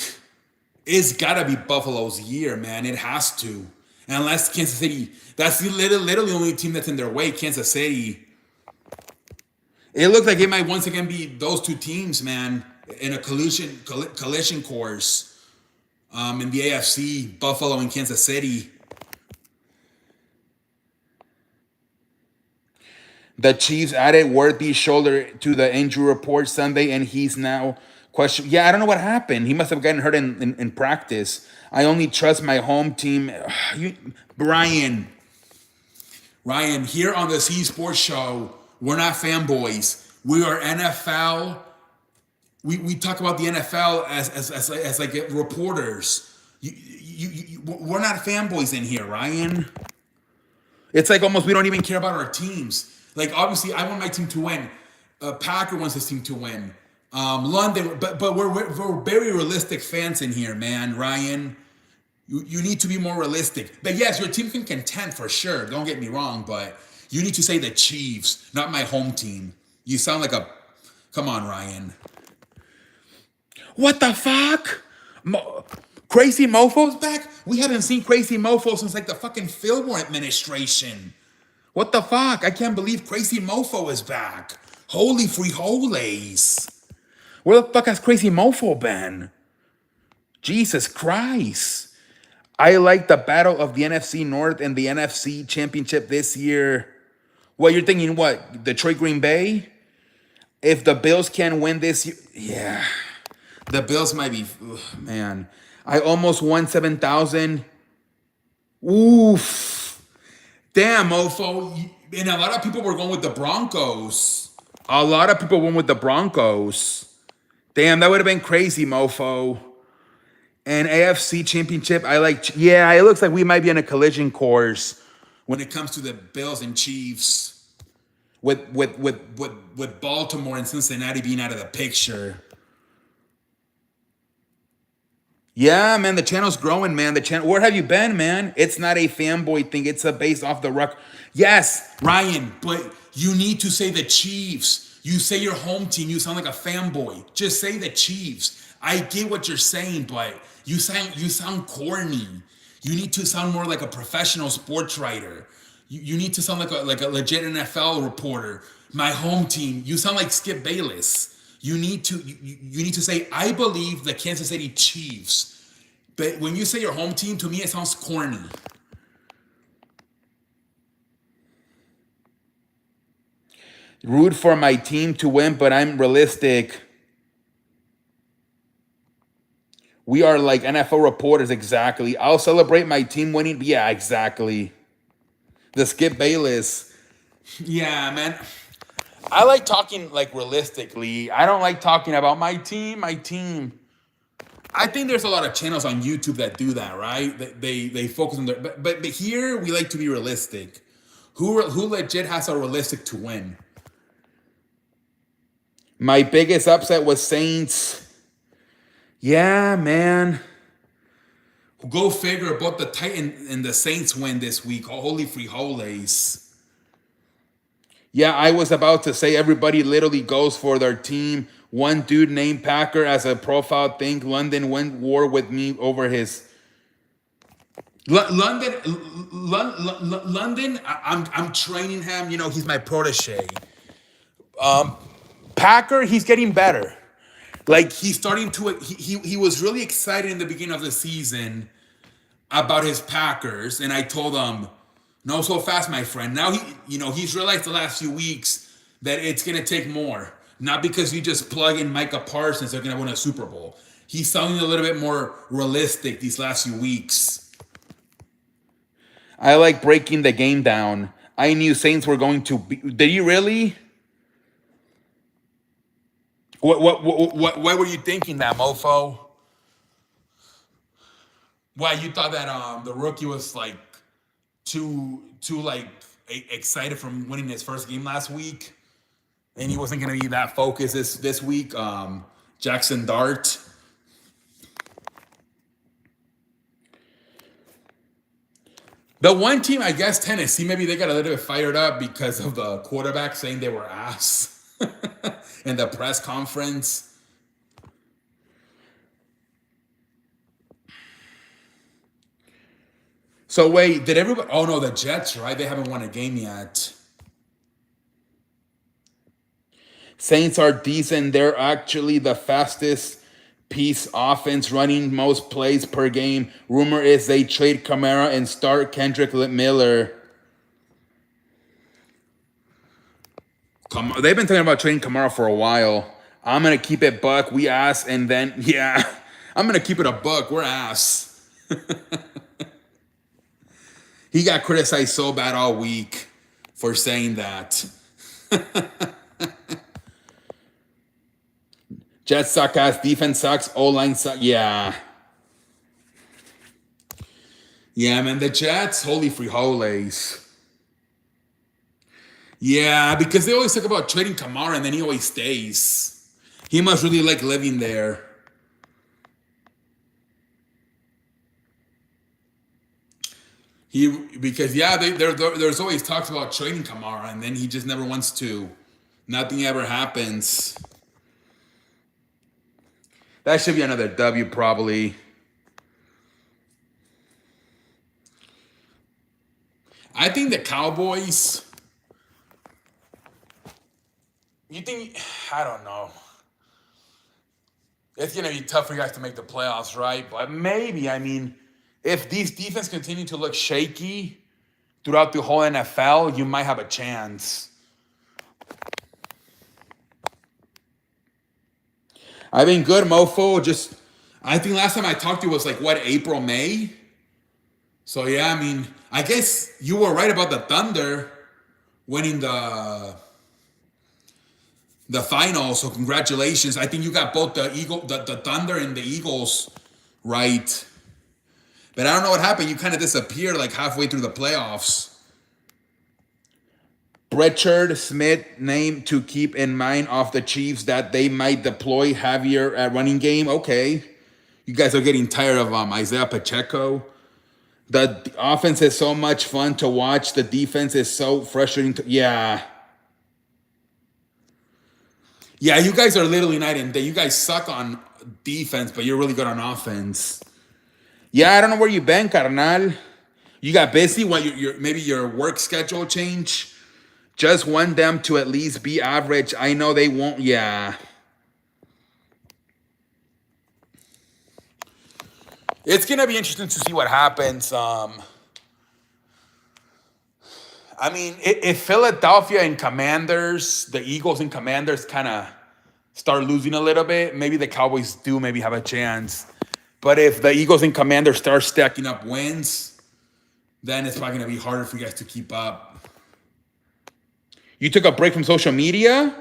it's gotta be Buffalo's year, man. It has to. Unless Kansas City, that's literally the only team that's in their way, Kansas City. It looks like it might once again be those two teams, man, in a collision course. In the AFC, Buffalo and Kansas City. The Chiefs added Worthy's shoulder to the injury report Sunday, and he's now questioned. Yeah, I don't know what happened. He must have gotten hurt in practice. I only trust my home team. Ryan, here on the C Sports Show, we're not fanboys. We are NFL. We talk about the NFL as like reporters. We're not fanboys in here, Ryan. It's like almost we don't even care about our teams. Like obviously, I want my team to win. Packer wants his team to win. London, but we're very realistic fans in here, man. Ryan, you need to be more realistic. But yes, your team can contend for sure. Don't get me wrong, but you need to say the Chiefs, not my home team. You sound like a. Come on, Ryan. What the fuck? Crazy Mofo's back? We haven't seen Crazy Mofo since like the fucking Fillmore administration. What the fuck? I can't believe Crazy Mofo is back. Holy free holies. Where the fuck has Crazy Mofo been? Jesus Christ. I like the battle of the NFC North and the NFC Championship this year. Well, you're thinking what? Detroit Green Bay? If the Bills can win this year, yeah. The Bills might be, man. I almost won 7,000. Oof. Damn, Mofo. And a lot of people were going with the Broncos. A lot of people went with the Broncos. Damn, that would have been crazy, Mofo. And AFC Championship, yeah, it looks like we might be on a collision course when it comes to the Bills and Chiefs. With Baltimore and Cincinnati being out of the picture. Yeah, man, the channel's growing, man. The channel. Where have you been, man? It's not a fanboy thing. It's a based off the ruck. Yes, Ryan, but you need to say the Chiefs. You say your home team. You sound like a fanboy. Just say the Chiefs. I get what you're saying, but you sound corny. You need to sound more like a professional sports writer. You need to sound like a legit NFL reporter. My home team. You sound like Skip Bayless. You need to say, I believe the Kansas City Chiefs. But when you say your home team, to me it sounds corny. Root for my team to win, but I'm realistic. We are like NFL reporters, exactly. I'll celebrate my team winning. Yeah, exactly. The Skip Bayless. Yeah, man. I like talking like realistically. I don't like talking about my team. I think there's a lot of channels on YouTube that do that, right? They focus on their but here we like to be realistic. Who legit has a realistic to win? My biggest upset was Saints. Yeah, man. Go figure. Both the Titans and the Saints win this week. Holy free holies. Yeah, I was about to say everybody literally goes for their team. One dude named Packer as a profile thing. London went war with me over his. London. I'm training him. You know, he's my protege. Packer, he's getting better. Like he's starting to. He was really excited in the beginning of the season about his Packers, and I told him, no so fast, my friend. Now he's realized the last few weeks that it's gonna take more. Not because you just plug in Micah Parsons, they're gonna win a Super Bowl. He's sounding a little bit more realistic these last few weeks. I like breaking the game down. I knew Saints were going to be. Did you really? What were you thinking that, mofo? Why you thought that the rookie was like too like excited from winning his first game last week, and he wasn't going to be that focused this week. Jackson Dart. The one team, I guess, Tennessee, maybe they got a little bit fired up because of the quarterback saying they were ass in the press conference. So wait, did everybody? Oh no, the Jets, right? They haven't won a game yet. Saints are decent. They're actually the fastest piece offense, running most plays per game. Rumor is they trade Kamara and start Kendrick Miller. They've been talking about trading Kamara for a while. I'm gonna keep it buck. We ass, and then yeah, I'm gonna keep it a buck. We're ass. He got criticized so bad all week for saying that. Jets suck ass. Defense sucks. O-line sucks. Yeah. Yeah, man. The Jets, holy frijoles. Yeah, because they always talk about trading Kamara and then he always stays. He must really like living there. Because there's always talks about trading Kamara and then he just never wants to. Nothing ever happens. That should be another W probably. I think the Cowboys. You think? I don't know. It's gonna be tough for you guys to make the playoffs, right? But maybe. I mean, if these defense continue to look shaky throughout the whole NFL, you might have a chance. I've been good, mofo. I think last time I talked to you was like, what, April, May? So, yeah, I mean, I guess you were right about the Thunder winning the final. So, congratulations. I think you got both the Thunder and the Eagles right. But I don't know what happened. You kind of disappeared like halfway through the playoffs. Bretchard Smith named to keep in mind of the Chiefs that they might deploy heavier at running game. Okay. You guys are getting tired of Isaiah Pacheco. The offense is so much fun to watch. The defense is so frustrating. Yeah, you guys are literally night and day. You guys suck on defense, but you're really good on offense. Yeah, I don't know where you been, carnal. You got busy? What? Maybe your work schedule changed? Just want them to at least be average. I know they won't. Yeah. It's going to be interesting to see what happens. I mean, if Philadelphia and Commanders, the Eagles and Commanders kind of start losing a little bit, maybe the Cowboys do maybe have a chance. But if the Eagles and Commanders start stacking up wins, then it's probably going to be harder for you guys to keep up. You took a break from social media?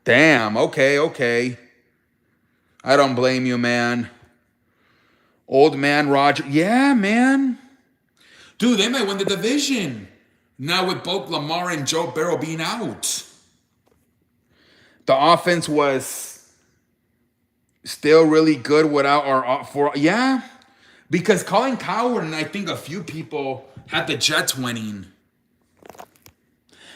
Damn, okay. I don't blame you, man. Old man Roger. Yeah, man. Dude, they might win the division. Now with both Lamar and Joe Burrow being out. The offense was still really good without yeah. Because Colin Cowherd and I think a few people had the Jets winning.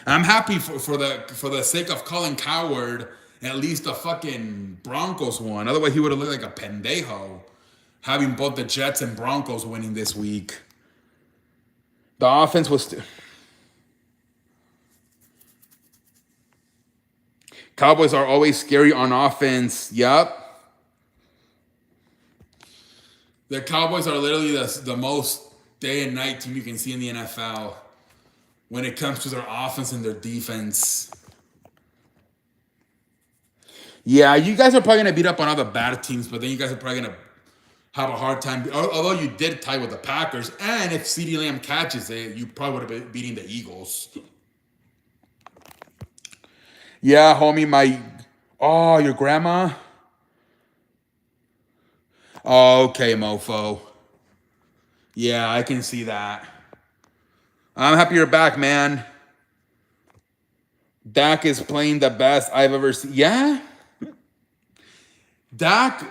I'm happy for the sake of Colin Cowherd, at least the fucking Broncos won. Otherwise, he would have looked like a pendejo, having both the Jets and Broncos winning this week. The offense was... Cowboys are always scary on offense. Yup. The Cowboys are literally the most day and night team you can see in the NFL. When it comes to their offense and their defense. Yeah, you guys are probably going to beat up on other bad teams, but then you guys are probably going to have a hard time. Although you did tie with the Packers, and if CeeDee Lamb catches it, you probably would have been beating the Eagles. Yeah, homie, oh, your grandma? Oh, okay, mofo. Yeah, I can see that. I'm happy you're back, man. Dak is playing the best I've ever seen. Yeah? Dak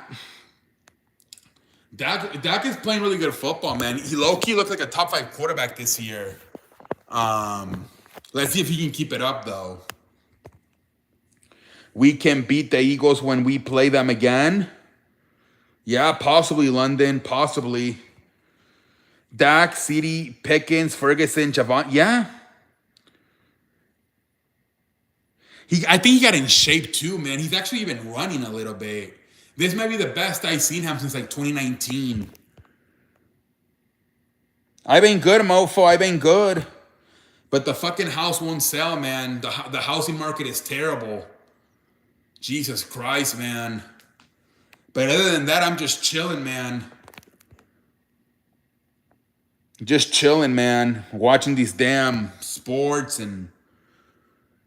Dak is playing really good football, man. He low-key looked like a top 5 quarterback this year. Um, let's see if he can keep it up though. We can beat the Eagles when we play them again. Yeah, possibly London, possibly. Dak, CD, Pickens, Ferguson, Javon. Yeah. I think he got in shape too, man. He's actually been running a little bit. This might be the best I've seen him since like 2019. I've been good, mofo. I've been good. But the fucking house won't sell, man. The housing market is terrible. Jesus Christ, man. But other than that, I'm just chilling, man. Just chilling, man. Watching these damn sports and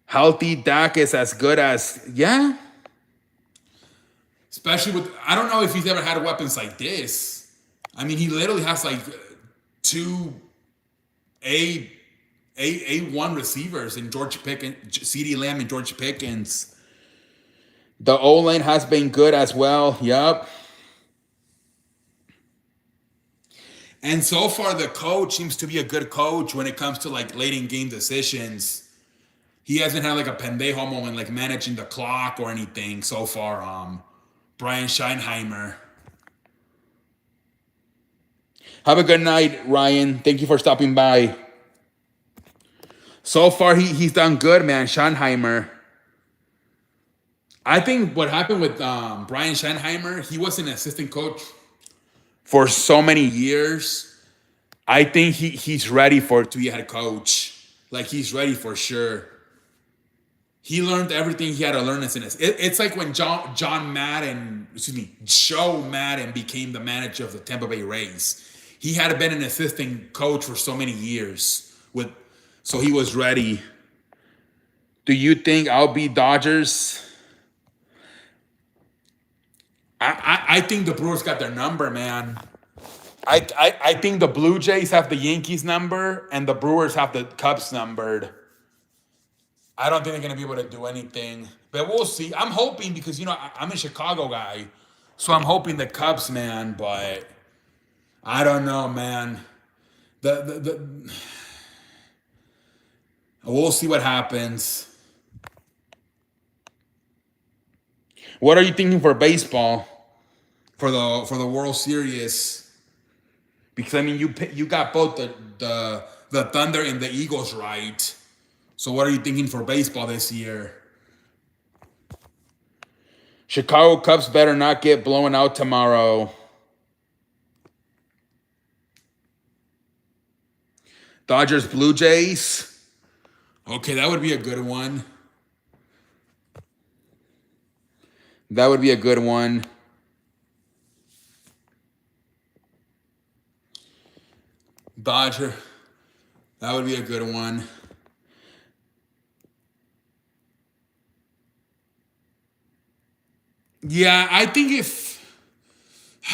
healthy. Dak is as good as, yeah. Especially with, I don't know if he's ever had weapons like this. I mean, he literally has like two A1 receivers in George Pickens, CeeDee Lamb and George Pickens. The O-line has been good as well. Yup. And so far, the coach seems to be a good coach when it comes to like late in game decisions. He hasn't had like a pendejo moment like managing the clock or anything so far. Brian Scheinheimer. Have a good night, Ryan. Thank you for stopping by. So far, he's done good, man. Scheinheimer. I think what happened with Brian Scheinheimer, he was an assistant coach for so many years. I think he's ready to be a head coach. Like, he's ready for sure. He learned everything he had to learn as an assistant. It's like when Joe Madden became the manager of the Tampa Bay Rays. He had been an assistant coach for so many years, so he was ready. Do you think I'll be Dodgers? I think the Brewers got their number, man. I think the Blue Jays have the Yankees number and the Brewers have the Cubs numbered. I don't think they're going to be able to do anything. But we'll see. I'm hoping because, I'm a Chicago guy. So I'm hoping the Cubs, man. But I don't know, man. We'll see what happens. What are you thinking for baseball? For the World Series? Because, I mean, you got both the Thunder and the Eagles right. So what are you thinking for baseball this year? Chicago Cubs better not get blown out tomorrow. Dodgers Blue Jays. Okay, that would be a good one. That would be a good one. Dodger. That would be a good one. Yeah, I think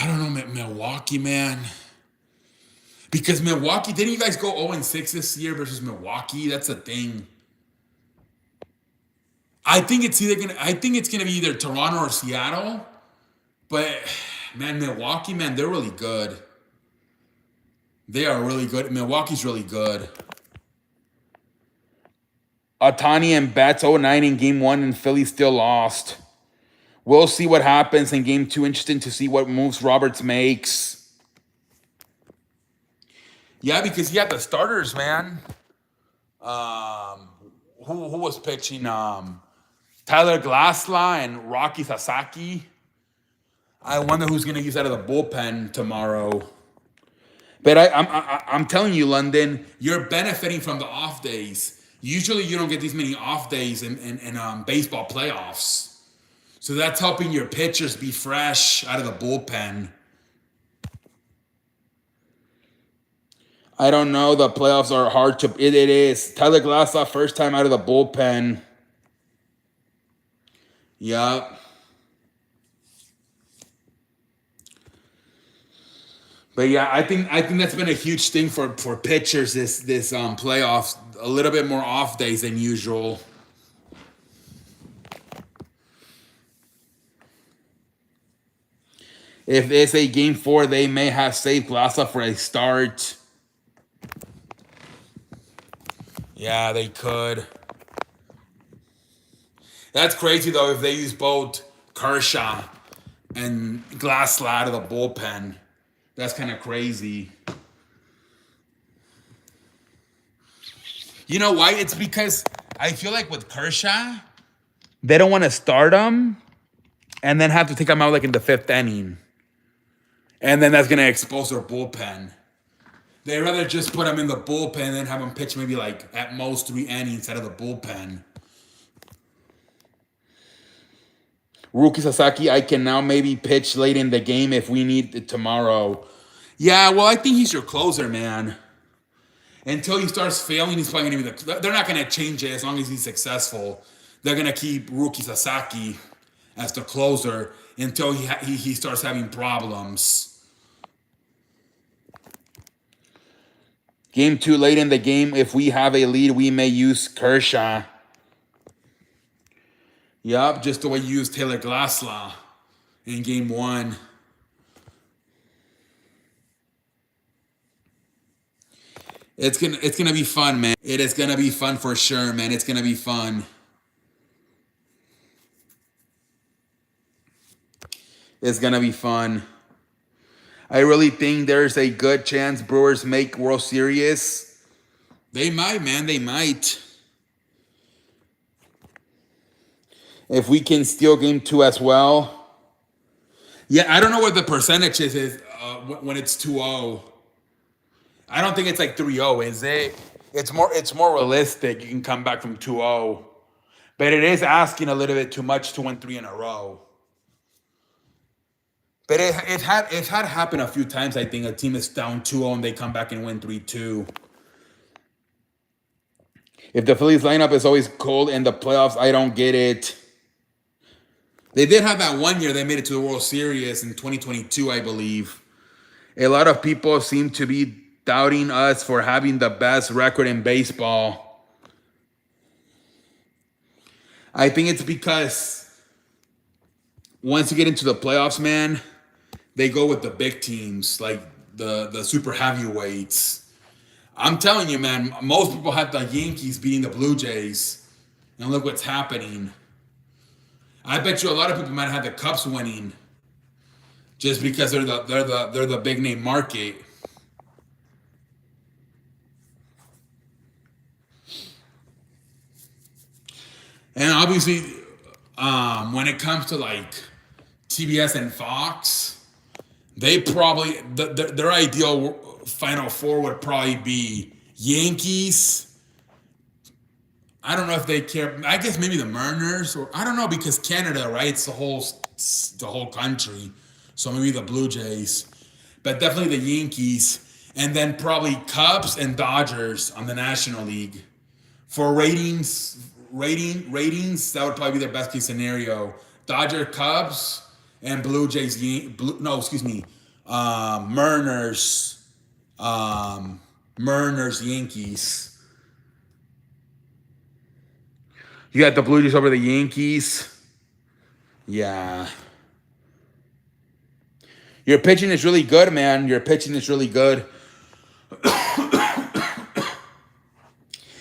I don't know, Milwaukee, man. Because Milwaukee, didn't you guys go 0-6 this year versus Milwaukee? That's the thing. I think it's gonna be either Toronto or Seattle. But man, Milwaukee, man, they're really good. They are really good. Milwaukee's really good. Otani and Bats 0-9 in game 1 and Philly still lost. We'll see what happens in game 2. Interesting to see what moves Roberts makes. Yeah, because he had the starters, man. Who was pitching? Tyler Glasnow and Rocky Sasaki. I wonder who's going to use out of the bullpen tomorrow. But I'm telling you, London, you're benefiting from the off days. Usually you don't get these many off days in baseball playoffs. So that's helping your pitchers be fresh out of the bullpen. I don't know. The playoffs are hard to... It is. Tyler Glasnow, first time out of the bullpen. Yup. But yeah, I think that's been a huge thing for pitchers this playoffs. A little bit more off days than usual. If it's a game four, they may have saved Glassla for a start. Yeah, they could. That's crazy though if they use both Kershaw and Glassla out of the bullpen. That's kind of crazy. You know why? It's because I feel like with Kershaw, they don't want to start him and then have to take him out like in the fifth inning. And then that's going to expose their bullpen. They'd rather just put him in the bullpen and then have him pitch maybe like at most 3 innings out of the bullpen. Rookie Sasaki, I can now maybe pitch late in the game if we need it tomorrow. Yeah, well, I think he's your closer, man. Until he starts failing, he's probably going to be they're not going to change it as long as he's successful. They're going to keep Rookie Sasaki as the closer until he starts having problems. Game 2 late in the game. If we have a lead, we may use Kershaw. Yup, just the way you used Taylor Glassla in game 1. It's gonna be fun, man. It is gonna be fun for sure, man. It's gonna be fun. It's gonna be fun. I really think there's a good chance Brewers make World Series. They might, man. They might. If we can steal game 2 as well. Yeah, I don't know what the percentage is when it's 2-0. I don't think it's like 3-0, is it? It's more realistic. You can come back from 2-0. But it is asking a little bit too much to win 3 in a row. But it had happened a few times, I think. A team is down 2-0 and they come back and win 3-2. If the Phillies lineup is always cold in the playoffs, I don't get it. They did have that one year they made it to the World Series in 2022, I believe. A lot of people seem to be doubting us for having the best record in baseball. I think it's because once you get into the playoffs, man, they go with the big teams, like the super heavyweights. I'm telling you, man, most people had the Yankees beating the Blue Jays. And look what's happening. I bet you a lot of people might have the Cubs winning just because they're the big name market. And obviously, when it comes to like TBS and Fox, they probably their ideal Final Four would probably be Yankees. I don't know if they care. I guess maybe the Mariners, or I don't know, because Canada, right? It's the whole country. So maybe the Blue Jays, but definitely the Yankees, and then probably Cubs and Dodgers on the National League. For ratings, that would probably be their best case scenario. Dodger, Cubs, and Blue Jays. Mariners, Yankees. You got the Blue Jays over the Yankees. Yeah. Your pitching is really good, man. Your pitching is really good.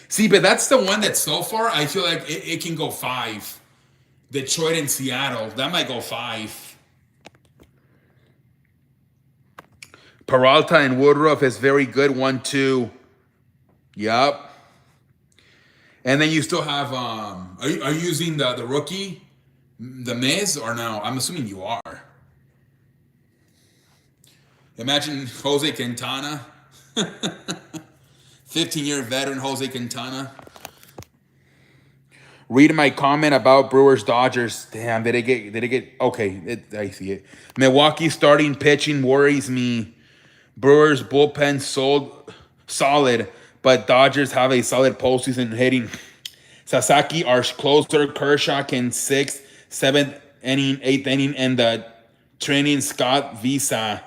See, but that's the one that so far I feel like it can go 5. Detroit and Seattle. That might go 5. Peralta and Woodruff is very good. 1-2. Yup. And then you still have are you using the rookie, the Miz, or no? I'm assuming you are. Imagine Jose Quintana. 15-year veteran Jose Quintana. Read my comment about Brewers Dodgers. Damn, did it get okay, I see it. Milwaukee starting pitching worries me. Brewers bullpen solid, but Dodgers have a solid postseason hitting. Sasaki, our closer, Kershaw can 6th, seventh inning, eighth inning, and the training Scott Visa.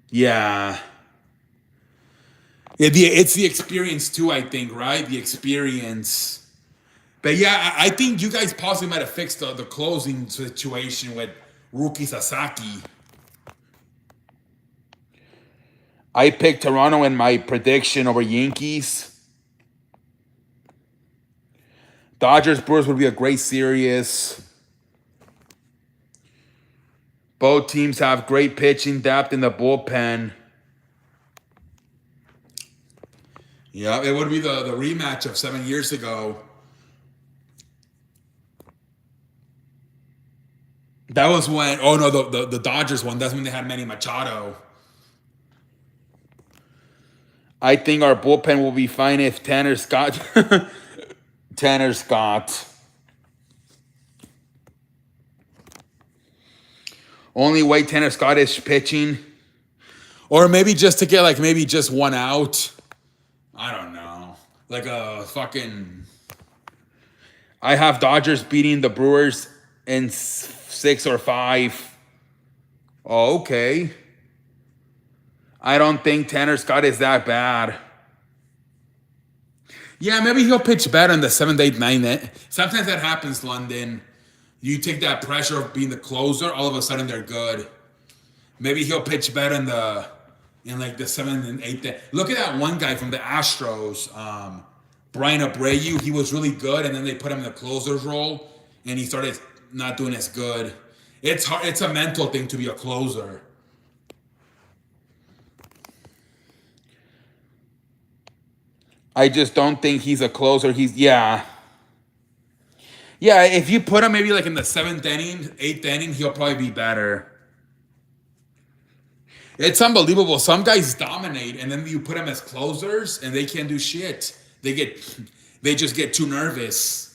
Yeah. It's the experience too, I think, right? The experience. But yeah, I think you guys possibly might have fixed the closing situation with Rookie Sasaki. I picked Toronto in my prediction over Yankees. Dodgers Brewers would be a great series. Both teams have great pitching depth in the bullpen. Yeah, it would be the rematch of 7 years ago. That was when, oh no, the Dodgers one. That's when they had Manny Machado. I think our bullpen will be fine if Tanner Scott. Tanner Scott. Only way Tanner Scott is pitching. Or maybe just to get like maybe just one out. I don't know. Like a fucking. I have Dodgers beating the Brewers in 6 or 5. Oh, okay. I don't think Tanner Scott is that bad. Yeah, maybe he'll pitch better in the 7th, 8th, 9th. Sometimes that happens, London. You take that pressure of being the closer, all of a sudden they're good. Maybe he'll pitch better in like the 7th and 8th. Look at that one guy from the Astros, Brian Abreu. He was really good, and then they put him in the closer's role, and he started not doing as good. It's hard. It's a mental thing to be a closer. I just don't think he's a closer. Yeah, if you put him maybe like in the 7th inning, 8th inning, he'll probably be better. It's unbelievable. Some guys dominate, and then you put them as closers, and they can't do shit. They just get too nervous.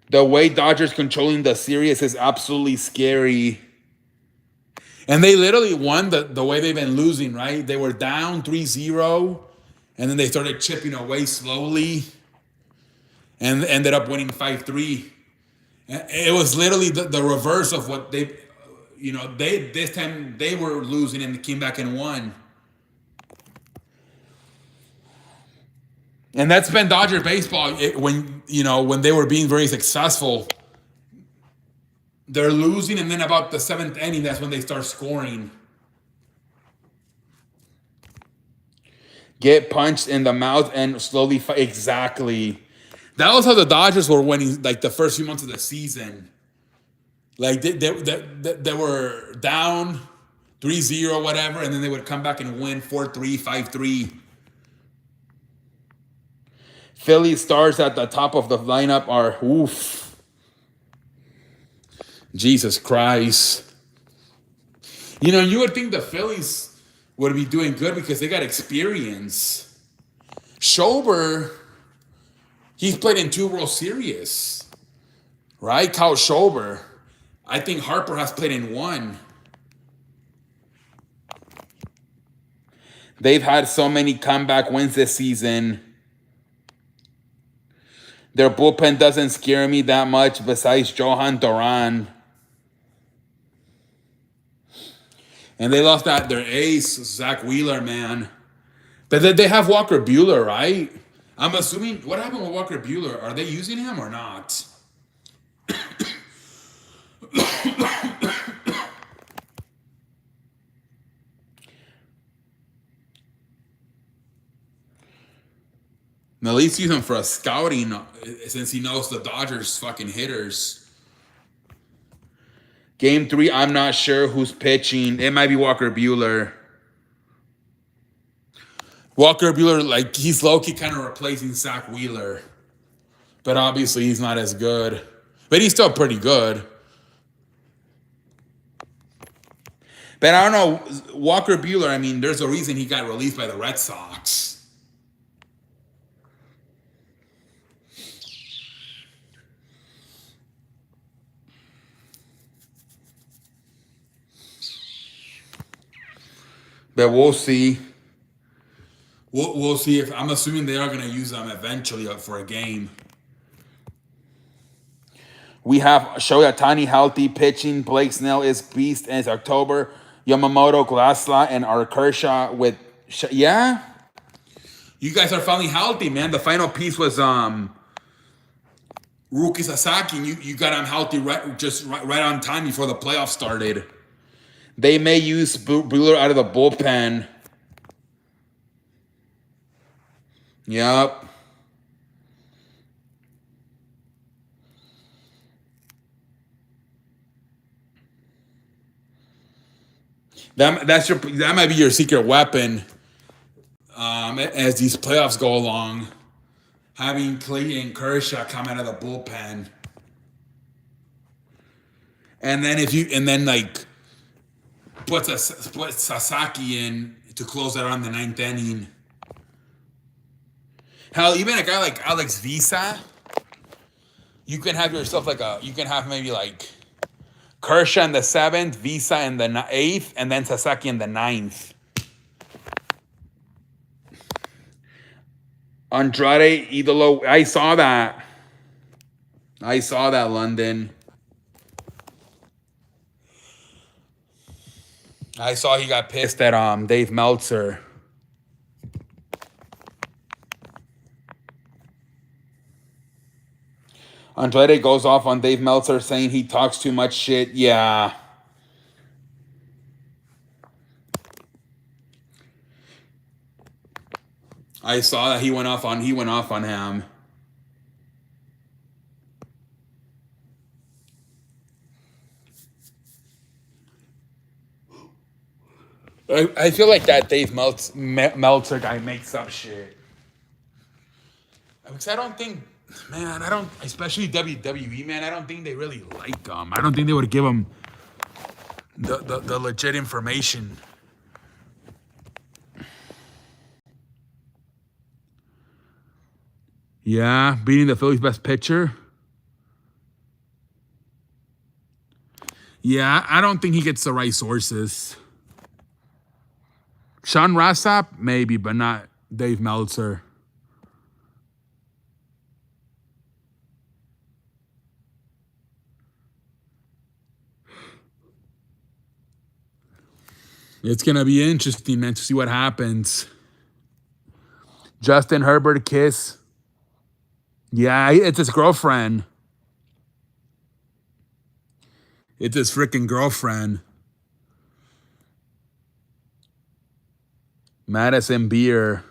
The way Dodgers controlling the series is absolutely scary. And they literally won the way they've been losing, right? They were down 3-0, and then they started chipping away slowly, and ended up winning 5-3. It was literally the reverse of what this time they were losing and they came back and won. And that's been Dodger baseball. When they were being very successful, they're losing, and then about the 7th inning, that's when they start scoring. Get punched in the mouth and slowly fight. Exactly. That was how the Dodgers were winning, like the first few months of the season. Like they were down 3-0, whatever, and then they would come back and win 4-3, 5-3. Philly stars at the top of the lineup are oof. Jesus Christ. You would think the Phillies would be doing good because they got experience. Schober, he's played in 2 World Series, right? Kyle Schober. I think Harper has played in 1. They've had so many comeback wins this season. Their bullpen doesn't scare me that much besides Johan Duran. And they lost their ace, Zach Wheeler, man. But they have Walker Buehler, right? I'm assuming, what happened with Walker Buehler? Are they using him or not? At least use him for a scouting, since he knows the Dodgers fucking hitters. Game 3, I'm not sure who's pitching. It might be Walker Buehler. Walker Buehler, like, he's low-key kind of replacing Zach Wheeler. But obviously he's not as good. But he's still pretty good. But I don't know, Walker Buehler, I mean, there's a reason he got released by the Red Sox. But we'll see. We'll see if I'm assuming they are going to use them eventually for a game. We have Shohei Ohtani healthy pitching. Blake Snell is beast, and it's October. Yamamoto, Glasla, and our Kershaw with yeah. You guys are finally healthy, man. The final piece was Ruki Sasaki, and you got him healthy right on time before the playoffs started. They may use Buehler out of the bullpen. Yep. That might be your secret weapon as these playoffs go along. Having Clayton Kershaw come out of the bullpen, and then like put Sasaki in to close out on the ninth inning. Hell, even a guy like Alex Visa, you can have maybe like Kershaw in the 7th, Visa in the 8th, and then Sasaki in the 9th. Andrade Idolo, I saw that, London. I saw he got pissed at Dave Meltzer. Andrade goes off on Dave Meltzer saying he talks too much shit. Yeah. I saw that he went off on him. I feel like that Dave Meltzer guy makes up shit. Because I don't think, man, especially WWE, man, I don't think they really like him. I don't think they would give him the legit information. Yeah, beating the Phillies' best pitcher. Yeah, I don't think he gets the right sources. Sean Rossap, maybe, but not Dave Meltzer. It's going to be interesting, man, to see what happens. Justin Herbert kiss. Yeah, it's his girlfriend. It's his freaking girlfriend. Madison Beer.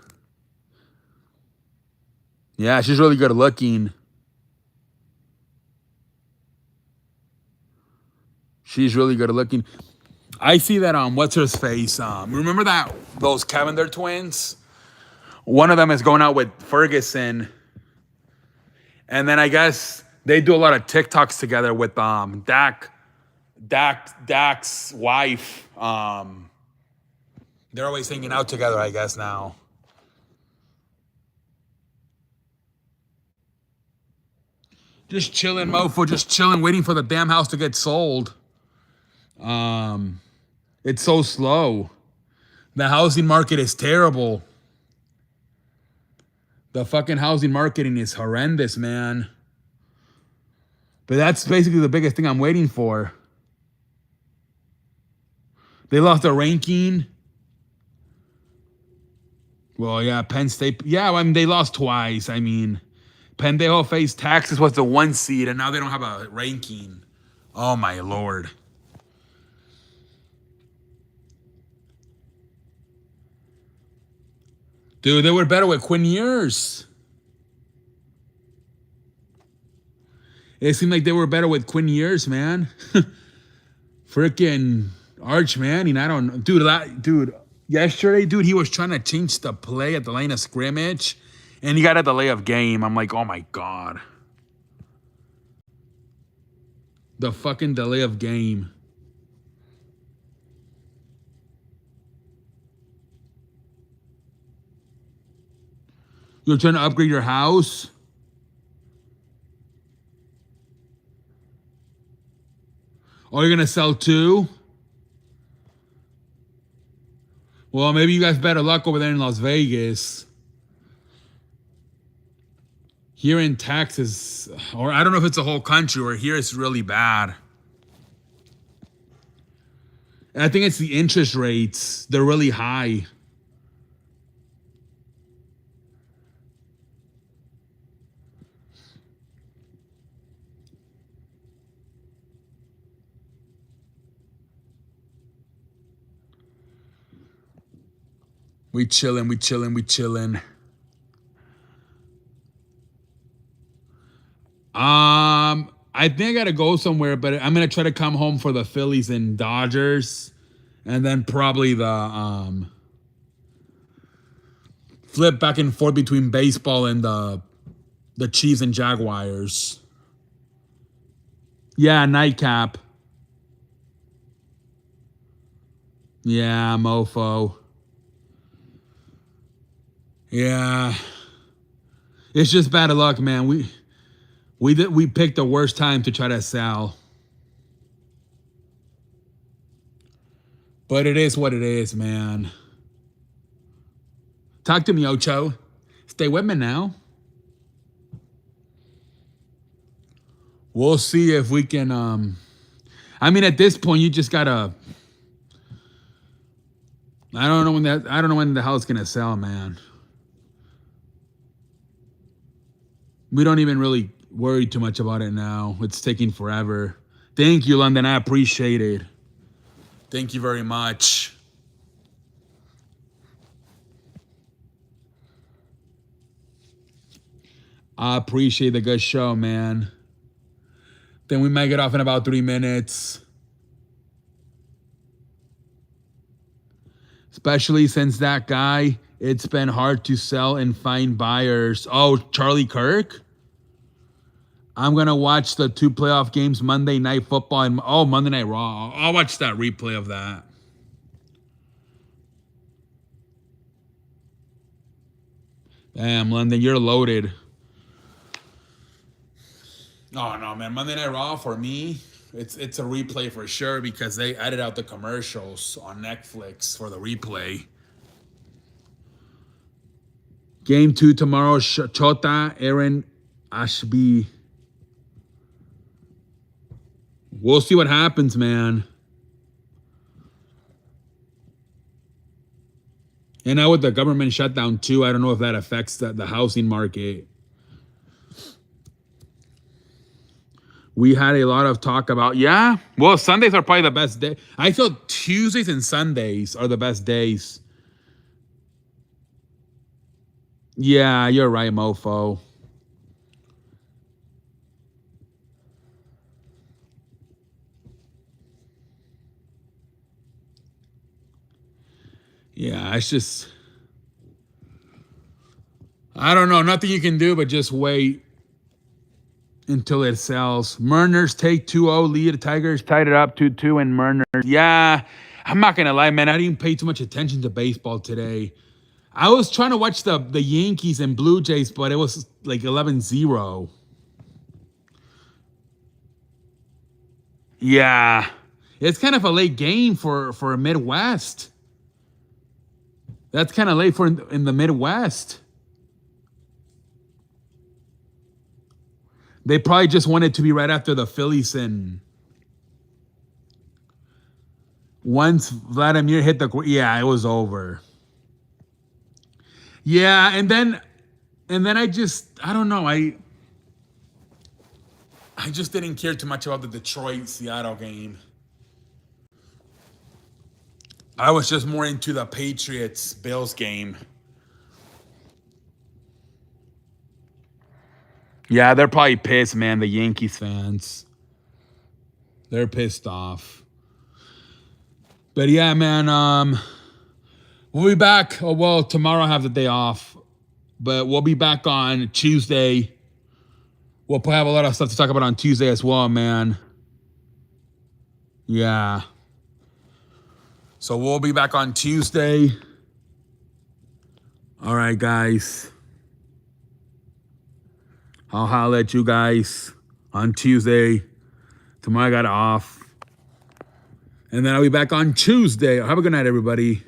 Yeah, she's really good looking. She's really good looking. I see that what's her face? Remember those Cavender twins? One of them is going out with Ferguson. And then I guess they do a lot of TikToks together with Dak's wife. They're always hanging out together, I guess, now. Just chilling, mofo. Just chilling, waiting for the damn house to get sold. It's so slow. The housing market is terrible. The fucking housing marketing is horrendous, man. But that's basically the biggest thing I'm waiting for. They lost their ranking. Well, yeah, Penn State. Yeah, I mean, they lost twice. I mean, Pendejo faced Texas was the 1 seed, and now they don't have a ranking. Oh, my Lord. Dude, they were better with Quinn Ewers. It seemed like they were better with Quinn Ewers, man. Freaking Arch Manning, I don't know. Dude, yesterday, dude, he was trying to change the play at the line of scrimmage, and he got a delay of game. I'm like, oh, my God. The fucking delay of game. You're trying to upgrade your house? Oh, you're going to sell 2? Well, maybe you guys better luck over there in Las Vegas. Here in Texas, or I don't know if it's a whole country, or here it's really bad. I think it's the interest rates. They're really high. We chilling, we chilling, we chilling. I think I gotta go somewhere, but I'm gonna try to come home for the Phillies and Dodgers, and then probably the flip back and forth between baseball and the Chiefs and Jaguars. Yeah, nightcap. Yeah, mofo. Yeah, it's just bad luck, man. We picked the worst time to try to sell, but it is what it is, man. Talk to me, Ocho. Stay with me now. We'll see if we can. I mean, at this point, you just gotta. I don't know when that. I don't know when the hell it's gonna sell, man. We don't even really worry too much about it now. It's taking forever. Thank you, London. I appreciate it. Thank you very much. I appreciate the good show, man. Then we might get off in about 3 minutes. Especially since that guy, it's been hard to sell and find buyers. Oh, Charlie Kirk? I'm going to watch the 2 playoff games, Monday Night Football and Monday Night Raw. I'll watch that replay of that. Damn, London, you're loaded. Oh no, man! Monday Night Raw for me, it's a replay for sure because they added out the commercials on Netflix for the replay. Game 2 tomorrow. Chota, Aaron, Ashby. We'll see what happens, man. And now with the government shutdown too, I don't know if that affects the housing market. We had a lot of talk about, yeah. Well, Sundays are probably the best day. I feel Tuesdays and Sundays are the best days. Yeah, you're right, mofo. Yeah, it's just, I don't know. Nothing you can do but just wait until it sells. Murners take 2-0 lead. The Tigers tied it up 2-2 and Murners. Yeah, I'm not going to lie, man. I didn't pay too much attention to baseball today. I was trying to watch the Yankees and Blue Jays, but it was like 11-0. Yeah. It's kind of a late game for a Midwest. That's kind of late for in the Midwest. They probably just wanted to be right after the Phillies, and once Vladimir hit the, yeah, it was over. Yeah, and then I don't know, I just didn't care too much about the Detroit Seattle game. I was just more into the Patriots Bills game. Yeah, they're probably pissed, man, the Yankees fans. They're pissed off. But yeah, man, we'll be back. Oh, well, tomorrow I have the day off. But we'll be back on Tuesday. We'll probably have a lot of stuff to talk about on Tuesday as well, man. Yeah. So we'll be back on Tuesday. All right, guys. I'll holler at you guys on Tuesday. Tomorrow I got off. And then I'll be back on Tuesday. Have a good night, everybody.